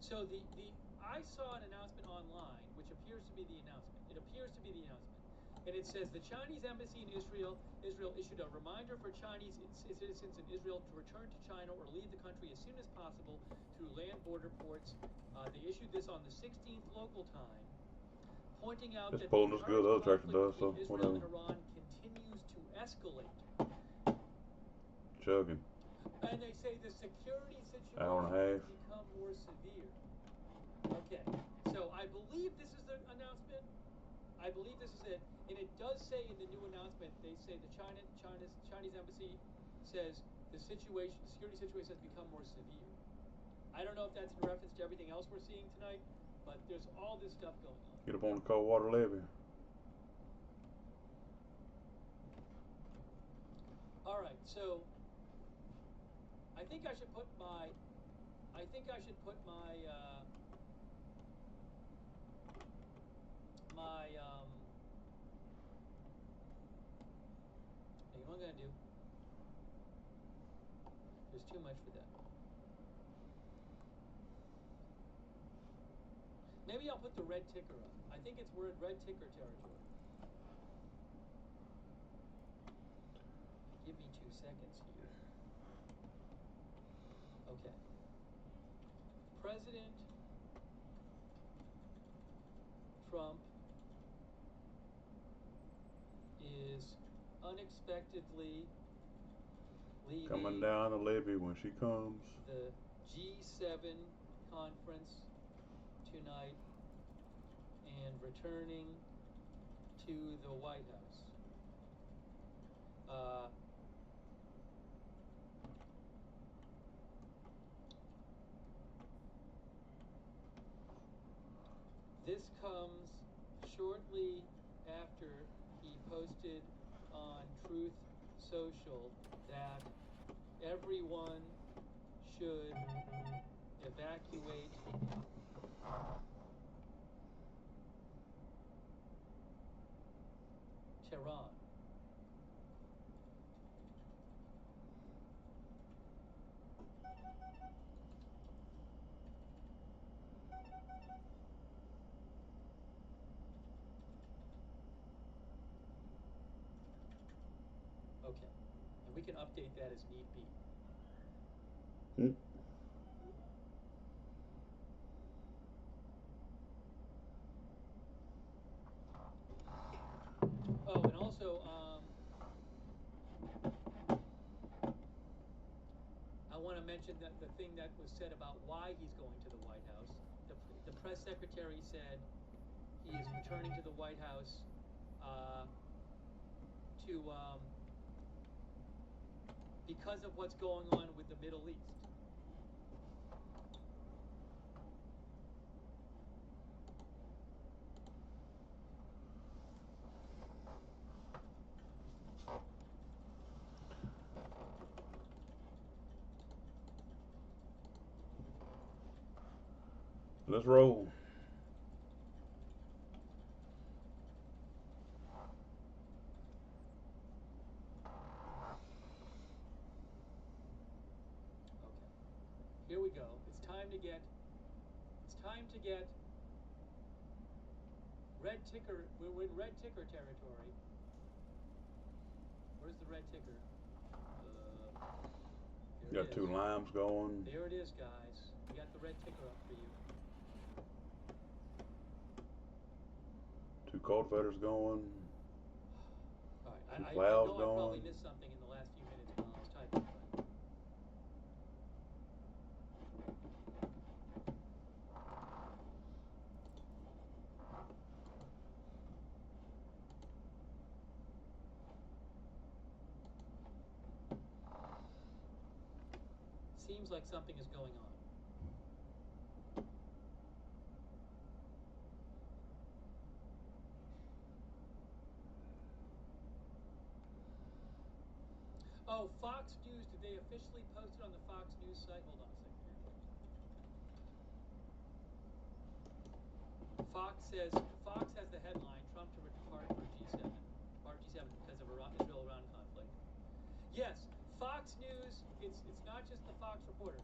So I saw an announcement online, which appears to be the announcement. It appears to be the announcement. And it says the Chinese embassy in Israel issued a reminder for Chinese citizens in Israel to return to China or leave the country as soon as possible through land border ports. They issued this on the 16th local time, pointing out It's that pulling the us good, the current other tractor conflict does, so between Israel and whatever. Iran continues to escalate. Chugging. And they say the security situation Hour and a has half. become more severe. Okay, so I believe this is the announcement. I believe this is it, and it does say in the new announcement. They say the Chinese embassy says the security situation has become more severe. I don't know if that's in reference to everything else we're seeing tonight, but there's all this stuff going on. Get up on the cold water levee. All right, so I think I should put my you know what I'm gonna do? There's too much for that. Maybe I'll put the red ticker up. I think we're in red ticker territory. Give me 2 seconds here. Okay. President Trump is unexpectedly leaving Coming down the levee when she comes. the G7 conference tonight and returning to the White House. This comes shortly after he posted on Truth Social that everyone should evacuate Tehran. Okay, and we can update that as need be. Oh, and also, I want to mention that the thing that was said about why he's going to the White House. The press secretary said he is returning to the White House because of what's going on with the Middle East. Let's roll. Okay. Here we go. It's time to get red ticker. We're in red ticker territory. Where's the red ticker? There it Got is. 2 limes going. There it is, guys. We got the red ticker up for you. 2 cultivators going. All right. 2 I plows know I probably going. missed something in the last few minutes while I was typing. But seems like something is going on. Oh, Fox News, did they officially post it on the Fox News site? Hold on a second here. Fox has the headline, Trump to depart for G7 because of Israel-Iran conflict. Yes, Fox News, it's not just the Fox reporter.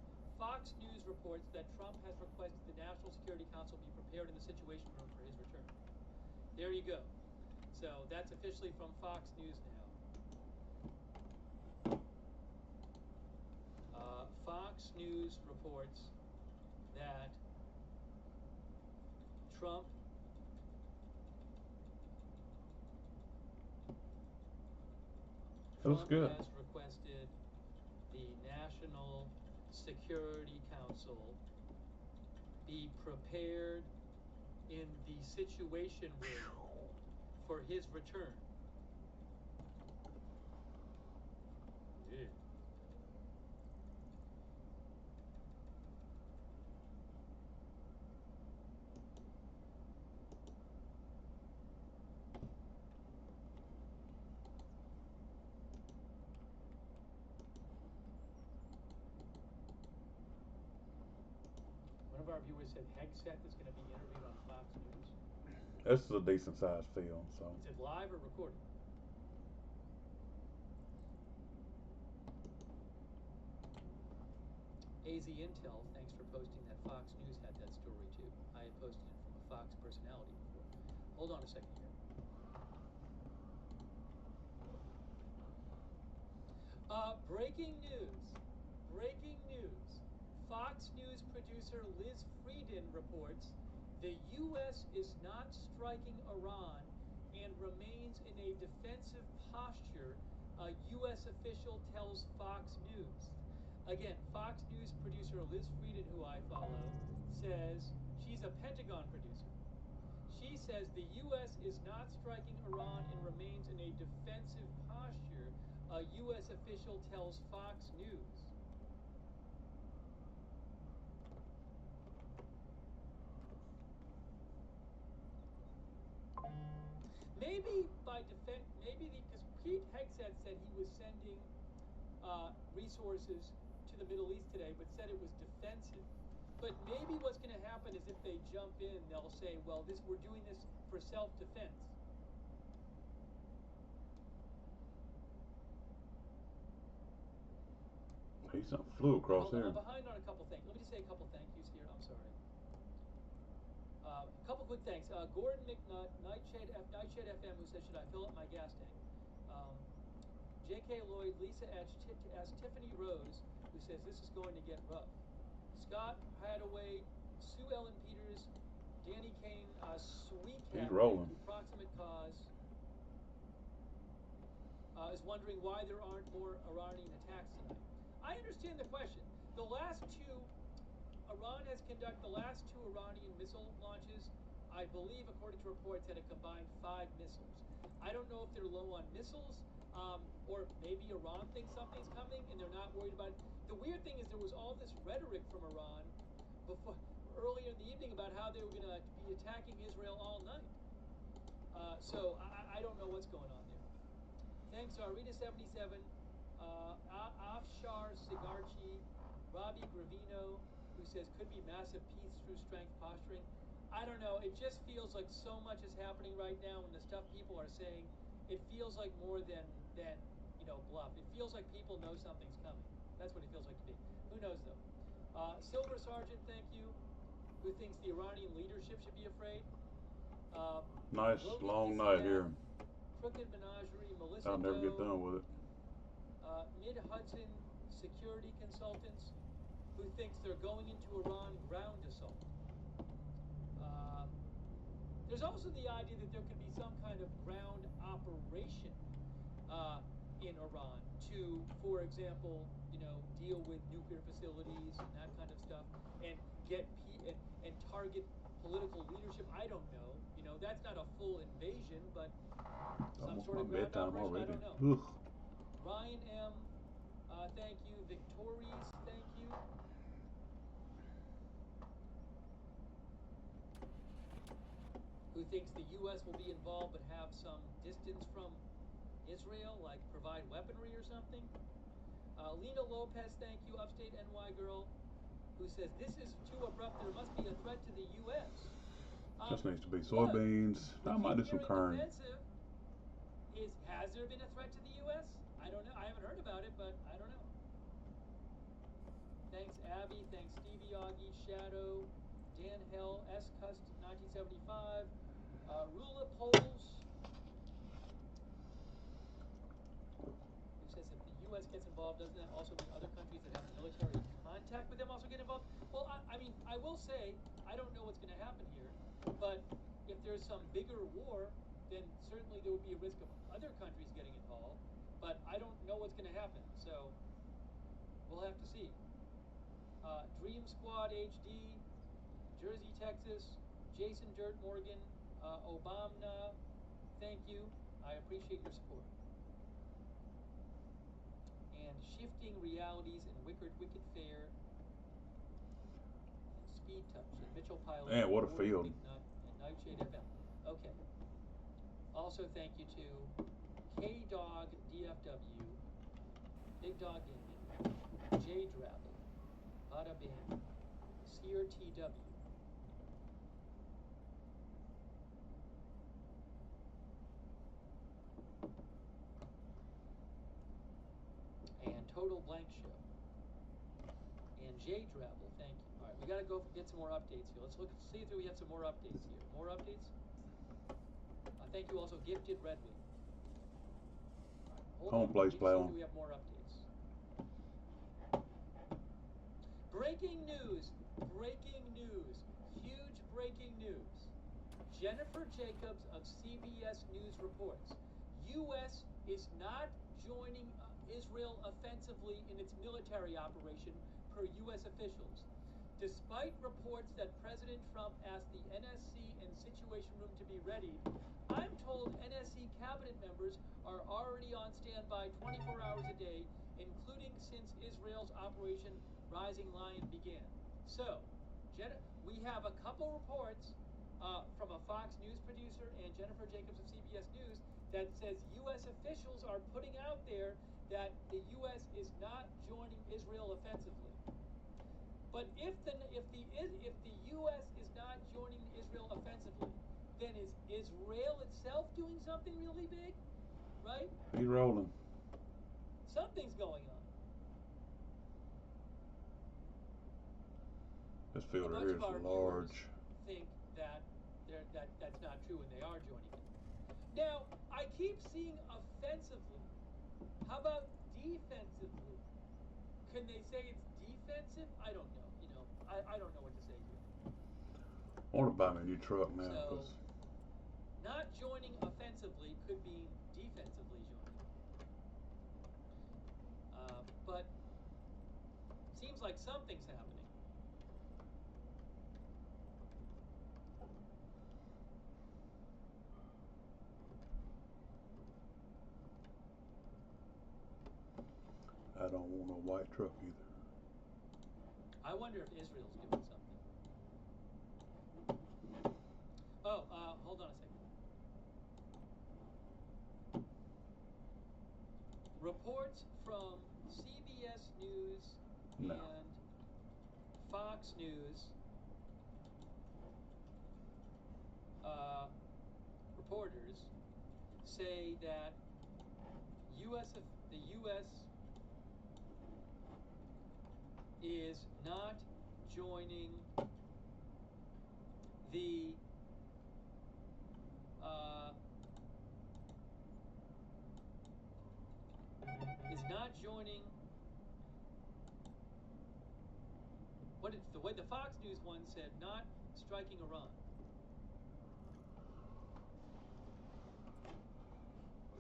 Fox News reports that Trump has requested the National Security Council be prepared in the Situation Room for his return. There you go. So that's officially from Fox News now. Fox News reports that Trump That was good. has requested the National Security Council be prepared in the Situation Room for his return. Yeah. One of our viewers said Hegseth is going to be interviewed on Fox News. This is a decent sized field, so. Is it live or recorded? AZ Intel, thanks for posting that. Fox News had that story too. I had posted it from a Fox personality before. Hold on a second here. Breaking news. Breaking news. Fox News producer Liz Frieden reports the U.S. is not striking Iran and remains in a defensive posture, a U.S. official tells Fox News. Again, Fox News producer Liz Frieden, who I follow, says she's a Pentagon producer. She says the U.S. is not striking Iran and remains in a defensive posture, a U.S. official tells Fox News. Maybe by defense, because Pete Hegseth said he was sending resources to the Middle East today, but said it was defensive. But maybe what's going to happen is if they jump in, they'll say, well, we're doing this for self-defense. He's flew across I'm here. behind on a couple things. Let me just say a couple thank yous here. I'm sorry. A couple quick thanks. Gordon McNutt, Nightshade FM, who says, should I fill up my gas tank? J.K. Lloyd, Lisa Etch, Tiffany Rose, who says, this is going to get rough. Scott Hadaway, Sue Ellen Peters, Danny Kane, Sweet Cat, He's rolling. Proximate Cause, is wondering why there aren't more Iranian attacks tonight. I understand the question. Iran has conducted the last two Iranian missile launches, I believe, according to reports, had a combined 5 missiles. I don't know if they're low on missiles, or maybe Iran thinks something's coming and they're not worried about it. The weird thing is there was all this rhetoric from Iran earlier in the evening about how they were going to be attacking Israel all night. So I don't know what's going on there. Thanks, Arita77, Afshar Sigarchi, Robbie Gravino, who says could be massive peace through strength posturing. I don't know. It just feels like so much is happening right now, and the stuff people are saying, it feels like more than bluff. It feels like people know something's coming. That's what it feels like to me. Who knows though? Silver Sergeant, thank you. Who thinks the Iranian leadership should be afraid? Nice Logan long DCF, night here. Crooked Menagerie, Melissa I'll never get Doe, done with it. Mid-Hudson Security Consultants, who thinks they're going into Iran ground assault. There's also the idea that there could be some kind of ground operation in Iran to, for example, deal with nuclear facilities and that kind of stuff, and get and target political leadership. I don't know. That's not a full invasion, but some Almost sort my of ground bedtime operation. already. I don't know. Ugh. Ryan M, thank you. Victorious, thank you. Who thinks the U.S. will be involved but have some distance from Israel, like provide weaponry or something? Lena Lopez, thank you. Upstate NY girl, who says this is too abrupt. There must be a threat to the U.S. Just needs to be Look, soybeans. I might do some hearing corn. defensive. Has there been a threat to the U.S.? I don't know. I haven't heard about it, but I don't know. Thanks Abby, thanks Stevie Augie, Shadow, Dan Hell, S Cust 1975, Rula Poles, who says if the U.S. gets involved, doesn't that also mean other countries that have military contact with them also get involved? Well, I mean, I will say, I don't know what's going to happen here, but if there's some bigger war, then certainly there would be a risk of other countries getting involved, but I don't know what's going to happen, so we'll have to see. Dream Squad HD, Jersey, Texas, Jason Dirt Morgan, Obama, thank you. I appreciate your support. And Shifting Realities and Wicked Fair, and Speed Touch, and Mitchell Pilot. Man, what a field. And Nightshade FM. Okay. Also thank you to K-Dog DFW, Big Dog Gaming, J Drabble, Bada Bing, Sear TW. And Total Blank Show. And J Drabble, thank you. Alright, we gotta go get some more updates here. Let's see if we have some more updates here. More updates? Thank you also, Gifted Redwing. Right, Home place, play on. We have more updates. Breaking news! Breaking news! Huge breaking news. Jennifer Jacobs of CBS News reports, U.S. is not joining Israel offensively in its military operation, per U.S. officials. Despite reports that President Trump asked the NSC and Situation Room to be readied, I'm told NSC cabinet members are already on standby 24 hours a day, including since Israel's Operation Rising Lion began. So, we have a couple reports from a Fox News producer and Jennifer Jacobs of CBS News that says U.S. officials are putting out there that the U.S. is not joining Israel offensively. But if the U.S. is not joining Israel offensively, then is Israel itself doing something really big, right? He's rolling. Something's going on. This field A here bunch of our is large. viewers think that that's not true and they are joining it. Now, I keep seeing offensively. How about defensively? Can they say it's defensive? I don't know. You know, I don't know what to say here. I want to buy me a new truck now. So, not joining offensively could mean defensively joining. But seems like something's happening. I don't want a white truck either. I wonder if Israel's doing something. Oh, hold on a second. Reports from CBS News No. and Fox News reporters say that the U.S. is not joining the the way the Fox News one said, not striking Iran.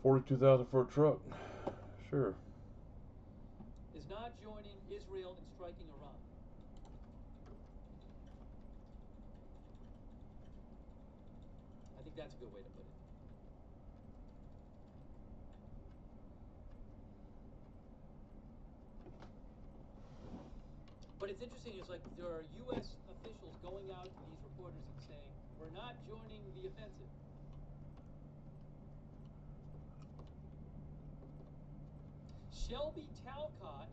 $42,000 for a truck. Sure. Is not joining Israel in striking Iran. I think that's a good way to put it. But it's interesting, it's like there are U.S. officials going out to these reporters and saying, we're not joining the offensive. Shelby Talcott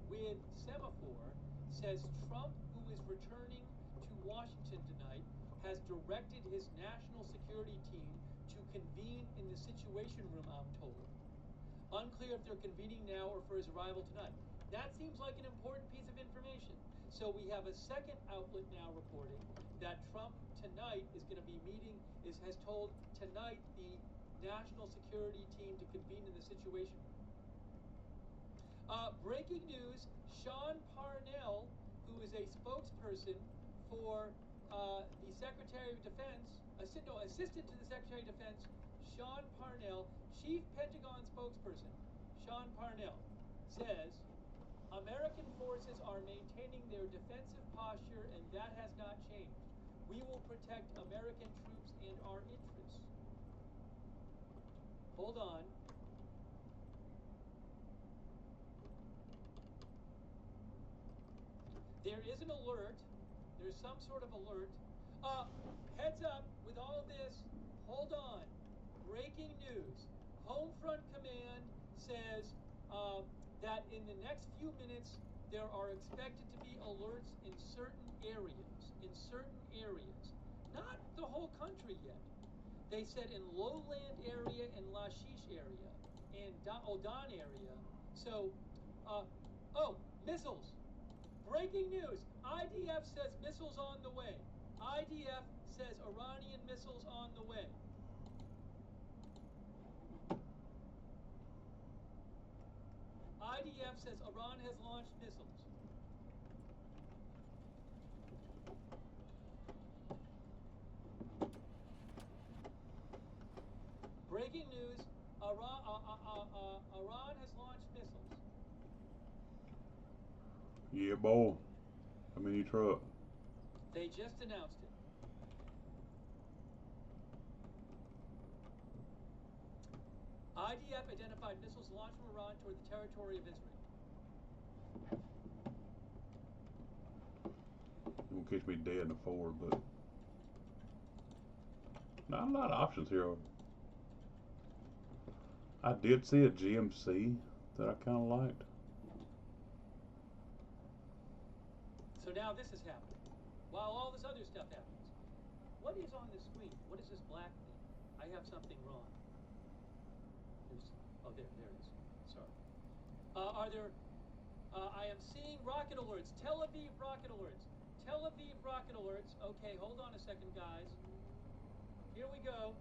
with Semaphore says Trump, who is returning to Washington tonight, has directed his national security team to convene in the Situation Room, I'm told. Unclear if they're convening now or for his arrival tonight. That seems like an important piece of information. So we have a second outlet now reporting that Trump tonight is going to be meeting, has told tonight the national security team to convene in the Situation Room. Breaking news, Sean Parnell, who is a spokesperson for the Secretary of Defense, assistant to the Secretary of Defense, Sean Parnell, Chief Pentagon spokesperson, Sean Parnell, says American forces are maintaining their defensive posture and that has not changed. We will protect American troops and our interests. Hold on. There is an alert. There's some sort of alert. Heads up with all this. Hold on. Breaking news. Homefront Command says that in the next few minutes there are expected to be alerts in certain areas. Not the whole country yet. They said in lowland area and Lashish area and Odan area. So, missiles. Breaking news. IDF says missiles on the way. IDF says Iranian missiles on the way. IDF says Iran has launched missiles. Breaking news, Iran has launched missiles. Yeah, boy. A mini truck. They just announced it. IDF identified missiles launched from Iran toward the territory of Israel. You won't catch me dead in the Ford, but not a lot of options here. I did see a GMC that I kind of liked. So now this is happening, while all this other stuff happens. What is on the screen? What is this black thing? I have something wrong. There it is. Sorry. I am seeing rocket alerts. Tel Aviv rocket alerts. Tel Aviv rocket alerts. Okay, hold on a second, guys. Here we go.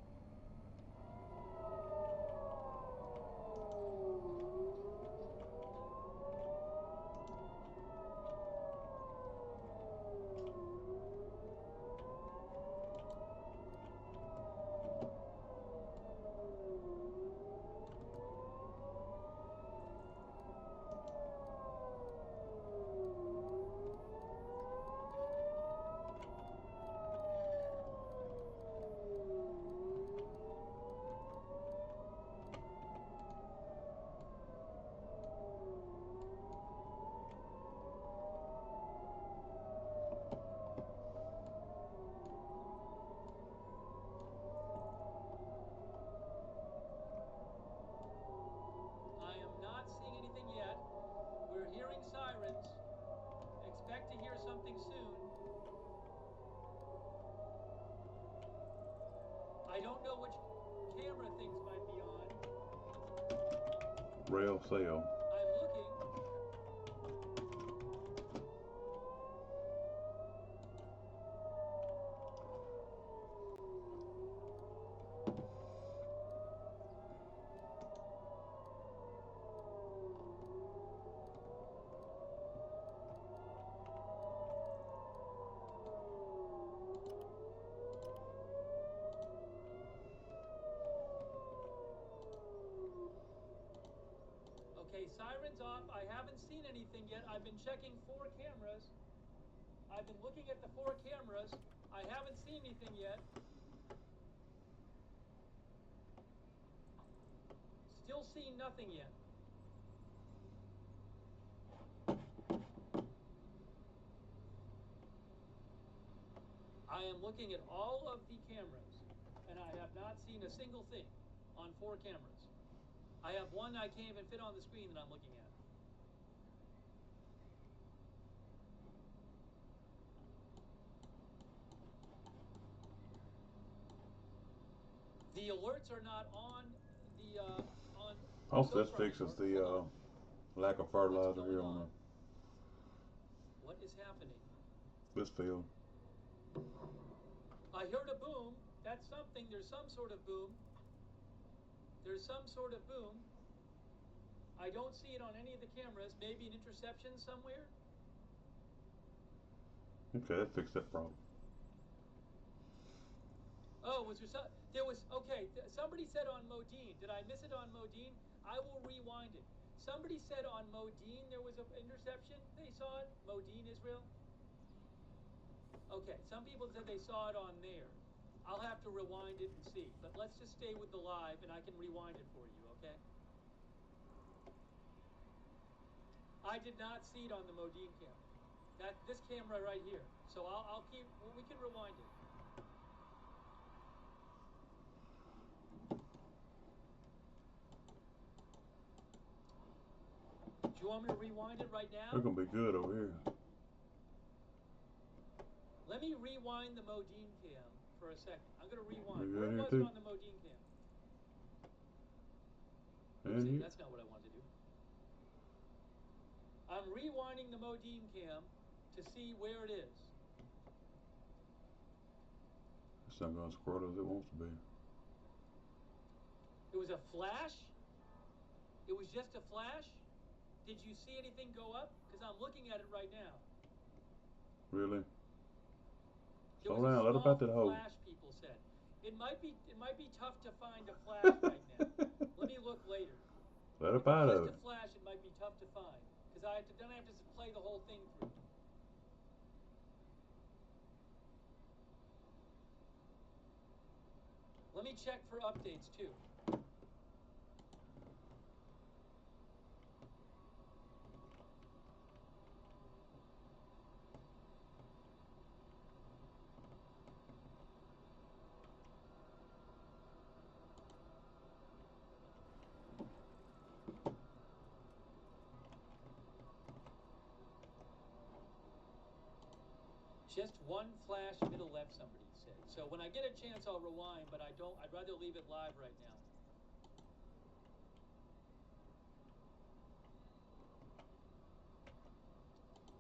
We're hearing sirens. Expect to hear something soon. I don't know which camera things might be on. Rail sail. I'm looking. Okay, sirens off. I haven't seen anything yet. I've been checking 4 cameras. I've been looking at the 4 cameras. I haven't seen anything yet. Still seeing nothing yet. I am looking at all of the cameras, and I have not seen a single thing on 4 cameras. I have one I can't even fit on the screen that I'm looking at. The alerts are not on the on. Hopefully this fixes the lack of fertilizer going here on on? What is happening? this field. I heard a boom. That's something. There's some sort of boom. There's some sort of boom. I don't see it on any of the cameras. Maybe an interception somewhere? Okay, that fixed that problem. Oh, was there some? There was, okay, somebody said on Modine. Did I miss it on Modine? I will rewind it. Somebody said on Modine there was an interception. They saw it. Modine, Israel. Okay, some people said they saw it on there. I'll have to rewind it and see. But let's just stay with the live and I can rewind it for you, okay? I did not see it on the Modine camera. This camera right here. So I'll keep, well, we can rewind it. Do you want me to rewind it right now? They're gonna be good over here. Let me rewind the Modine cam for a second. I'm going to rewind. We're Where good was here it too. on the Modine cam? And Oopsie, here. that's not what I want to do. I'm rewinding the Modine cam to see where it is. It's not gonna squirt as it wants to be. It was a flash? It was just a flash? Did you see anything go up? Because I'm looking at it right now. Really? There Slow was down, a let her small pat that hole. flash, people said. It might be tough to find a flash right now. Let me look later. Let her If it's pat just of a it. flash, it might be tough to find. Because then I have to play the whole thing through. Let me check for updates too. Just one flash middle left, somebody said. So when I get a chance, I'll rewind, but I'd rather leave it live right now.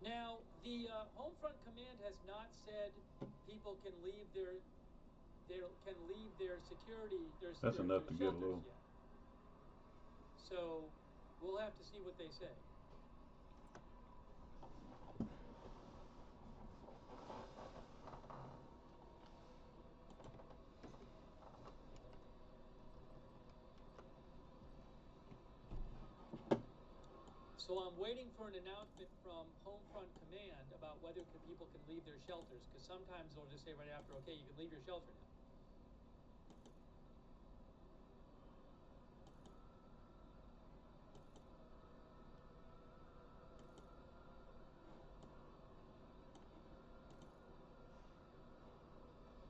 Now, the home front command has not said people can leave their security, That's enough to get a shelters little. yet. So we'll have to see what they say. So I'm waiting for an announcement from Home Front Command about whether people can leave their shelters, because sometimes they'll just say right after, okay, you can leave your shelter now.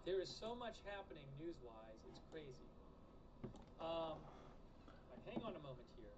There is so much happening news-wise, it's crazy. Right, hang on a moment here.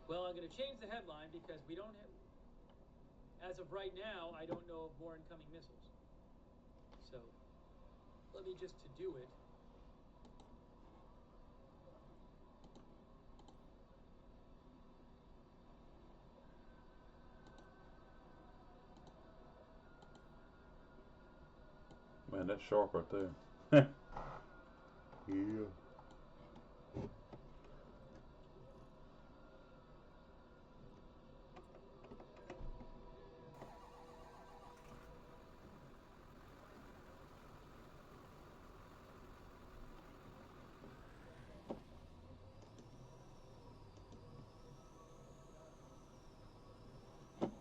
Well, I'm going to change the headline because we don't have, as of right now, I don't know of more incoming missiles. So let me just to do it. Man, that's sharp right there. Yeah.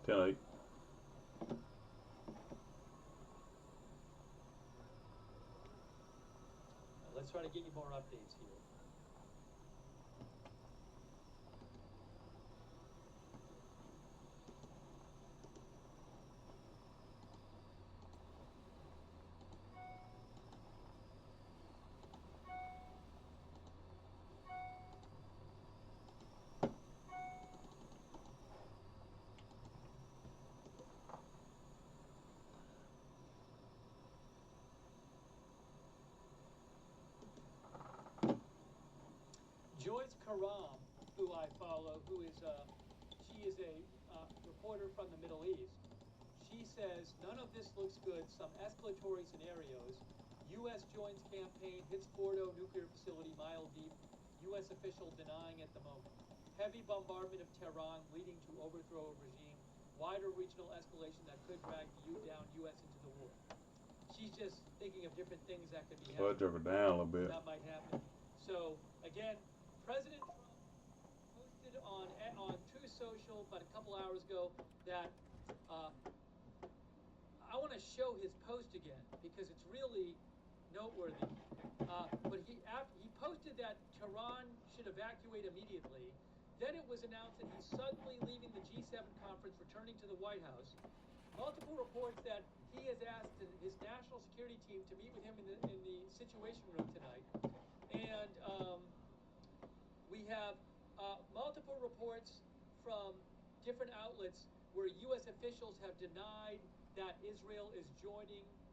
Ten 8. Let's try to get you more updates here. Joyce Karam, who I follow, she is a reporter from the Middle East. She says, none of this looks good, some escalatory scenarios. U.S. joins campaign, hits Fordo nuclear facility mile deep. U.S. official denying at the moment. Heavy bombardment of Tehran leading to overthrow of regime. Wider regional escalation that could drag down U.S. into the war. She's just thinking of different things that could be happening. Let's drop it down a little bit. That might happen. So, again, President Trump posted on Truth Social about a couple hours ago that I want to show his post again because it's really noteworthy. But he posted that Tehran should evacuate immediately. Then it was announced that he's suddenly leaving the G7 conference, returning to the White House. Multiple reports that he has asked his national security team to meet with him in the Situation Room tonight. And we have multiple reports from different outlets where U.S. officials have denied that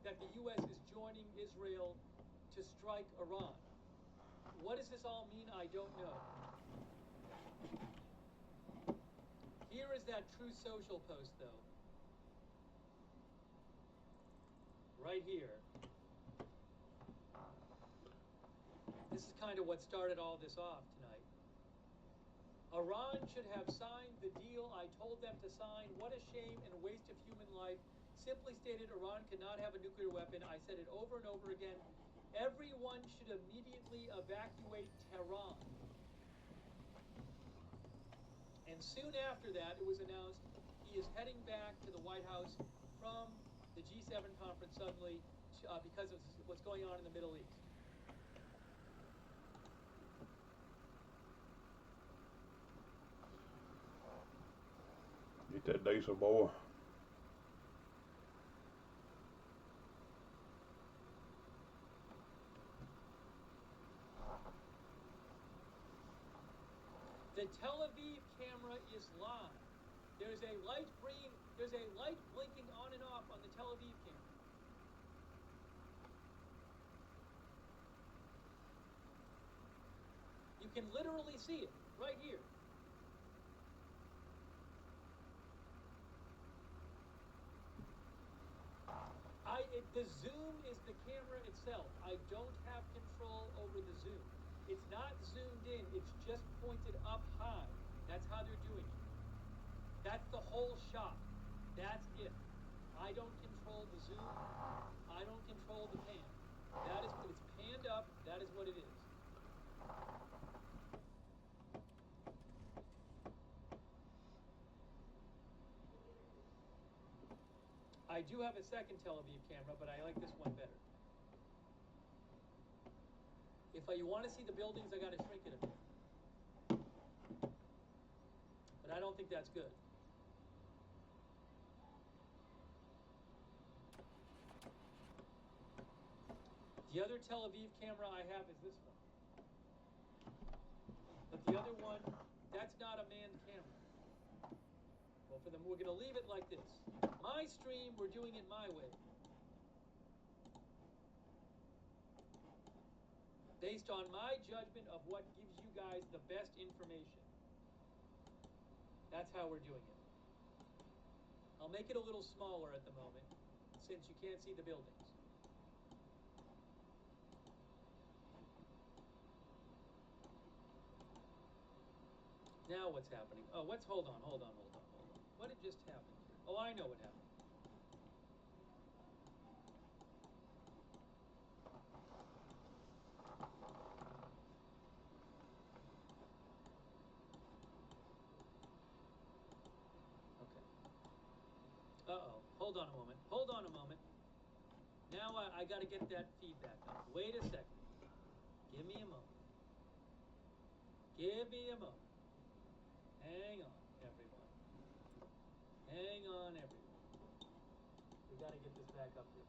that the U.S. is joining Israel to strike Iran. What does this all mean? I don't know. Here is that Truth Social post, though. Right here. This is kind of what started all this off tonight. Iran should have signed the deal I told them to sign. What a shame and a waste of human life. Simply stated, Iran cannot have a nuclear weapon. I said it over and over again. Everyone should immediately evacuate Tehran. And soon after that, it was announced he is heading back to the White House from the G7 conference suddenly because of what's going on in the Middle East. Get that diesel, boy. The Tel Aviv camera is live. There's a light blinking on and off on the Tel Aviv camera. You can literally see it right here. The zoom is the camera itself. I don't have control over the zoom. It's not zoomed in, it's just pointed up high. That's how they're doing it. That's the whole shot. That's it. I don't control the zoom. I don't control the pan. It's panned up, that is what it is. I do have a second Tel Aviv camera, but I like this one better. If you want to see the buildings, I got to shrink it a bit. But I don't think that's good. The other Tel Aviv camera I have is this one. But the other one, that's not a manned camera. Well, for them, we're going to leave it like this. My stream, we're doing it my way. Based on my judgment of what gives you guys the best information. That's how we're doing it. I'll make it a little smaller at the moment, since you can't see the buildings. Now what's happening? Oh, hold on. What had just happened here? Oh, I know what happened. Okay. Uh-oh. Hold on a moment. Now I got to get that feedback up. Wait a second. Give me a moment. Hang on, everyone. We got to get this back up here.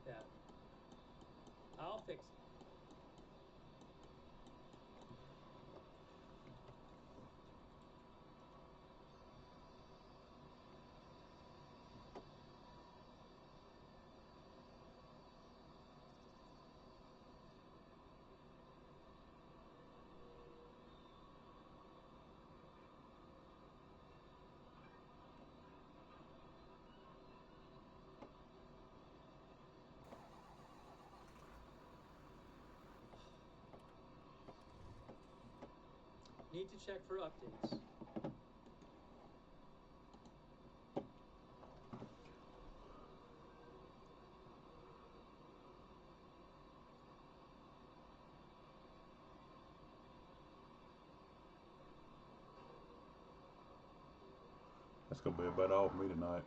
That. I'll fix it. Need to check for updates. That's gonna be a bet off me tonight.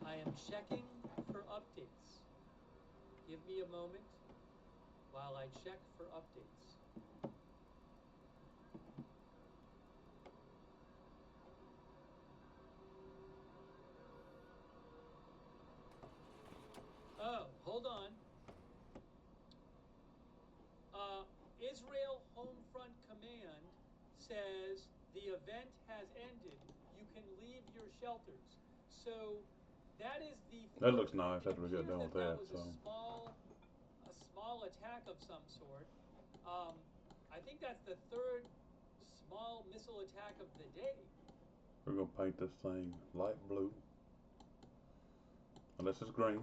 I am checking for updates. Give me a moment while I check for updates. Oh, hold on. Israel Homefront Command says the event has ended. You can leave your shelters. So that is the third. That looks nice It after we get appears done with that that. was So a small attack of some sort. I think that's the third small missile attack of the day. we're gonna paint this thing light blue, unless it's green.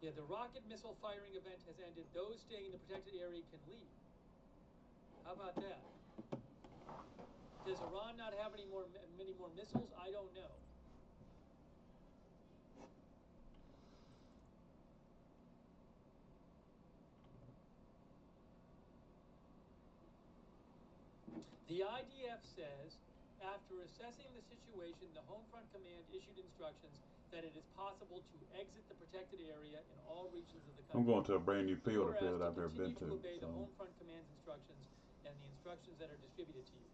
Yeah, the rocket missile firing event has ended. Those staying in the protected area can leave. How about that? Does Iran not have many more missiles? I don't know. The IDF says, after assessing the situation, the Homefront Command issued instructions that it is possible to exit the protected area in all regions of the country. I'm going to a brand new field You are up here asked that I've never been continue to. obey the So Homefront Command's instructions and the instructions that are distributed to you.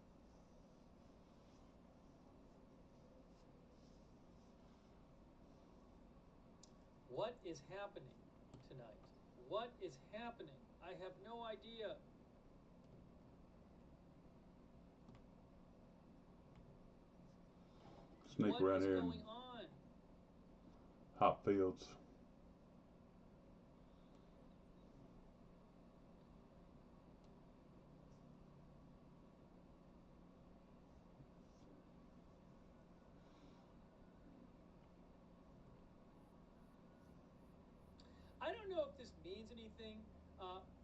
What is happening tonight? What is happening? I have no idea. sneak What around is here going and on? hop fields. I don't know if this means anything.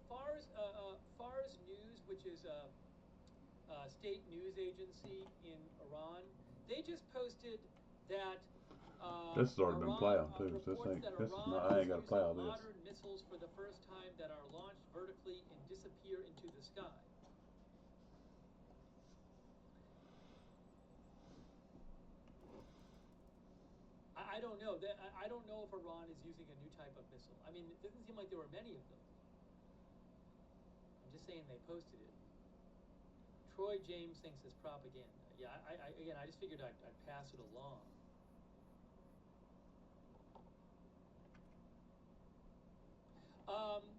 Fars News, which is a state news agency in Iran, they just posted that This has already been Iran plowed too. So reports that this is Iran not. I ain't is got to using plow this. modern missiles for the first time that are launched vertically and disappear into the sky. I don't know. I don't know if Iran is using a new type of missile. I mean, it doesn't seem like there were many of them. I'm just saying they posted it. Troy James thinks it's propaganda. Yeah, again, I just figured I'd pass it along.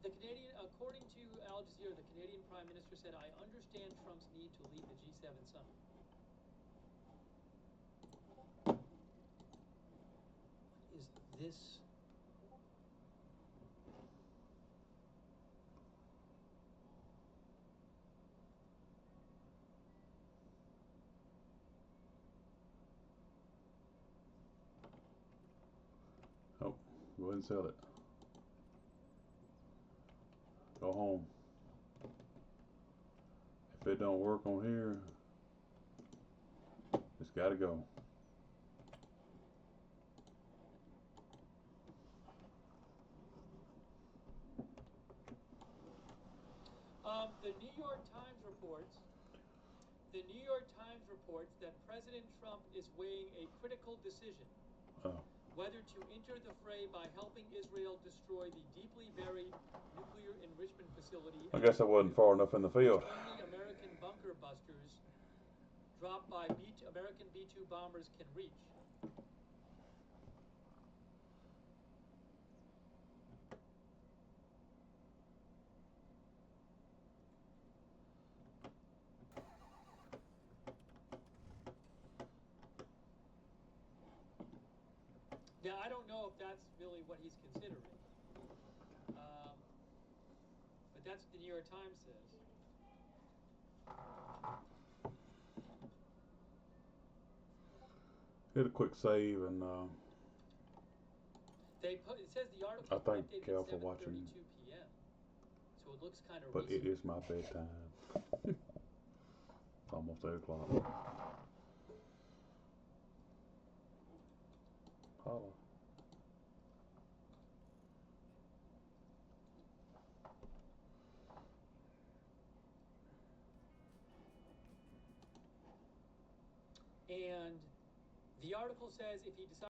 The Canadian, according to Al Jazeera, the Canadian Prime Minister said, "I understand Trump's need to lead the G7 summit." What is this? Oh, go ahead and sell it. Go home. If it don't work on here, it's got to go. The New York Times reports. The New York Times reports that President Trump is weighing a critical decision: Oh, whether to enter the fray by helping Israel destroy the deeply buried nuclear enrichment facility. I guess I wasn't far enough in the field. Only American bunker busters dropped by American B-2 bombers can reach. Now, I don't know if that's really what he's considering. But that's what the New York Times says. Hit a quick save and It says the article I was thank updated Cal at for watching. 7:32 p.m. So it looks kind of But recent. it is my bedtime. It's almost 8 o'clock. Holla. And the article says if he decides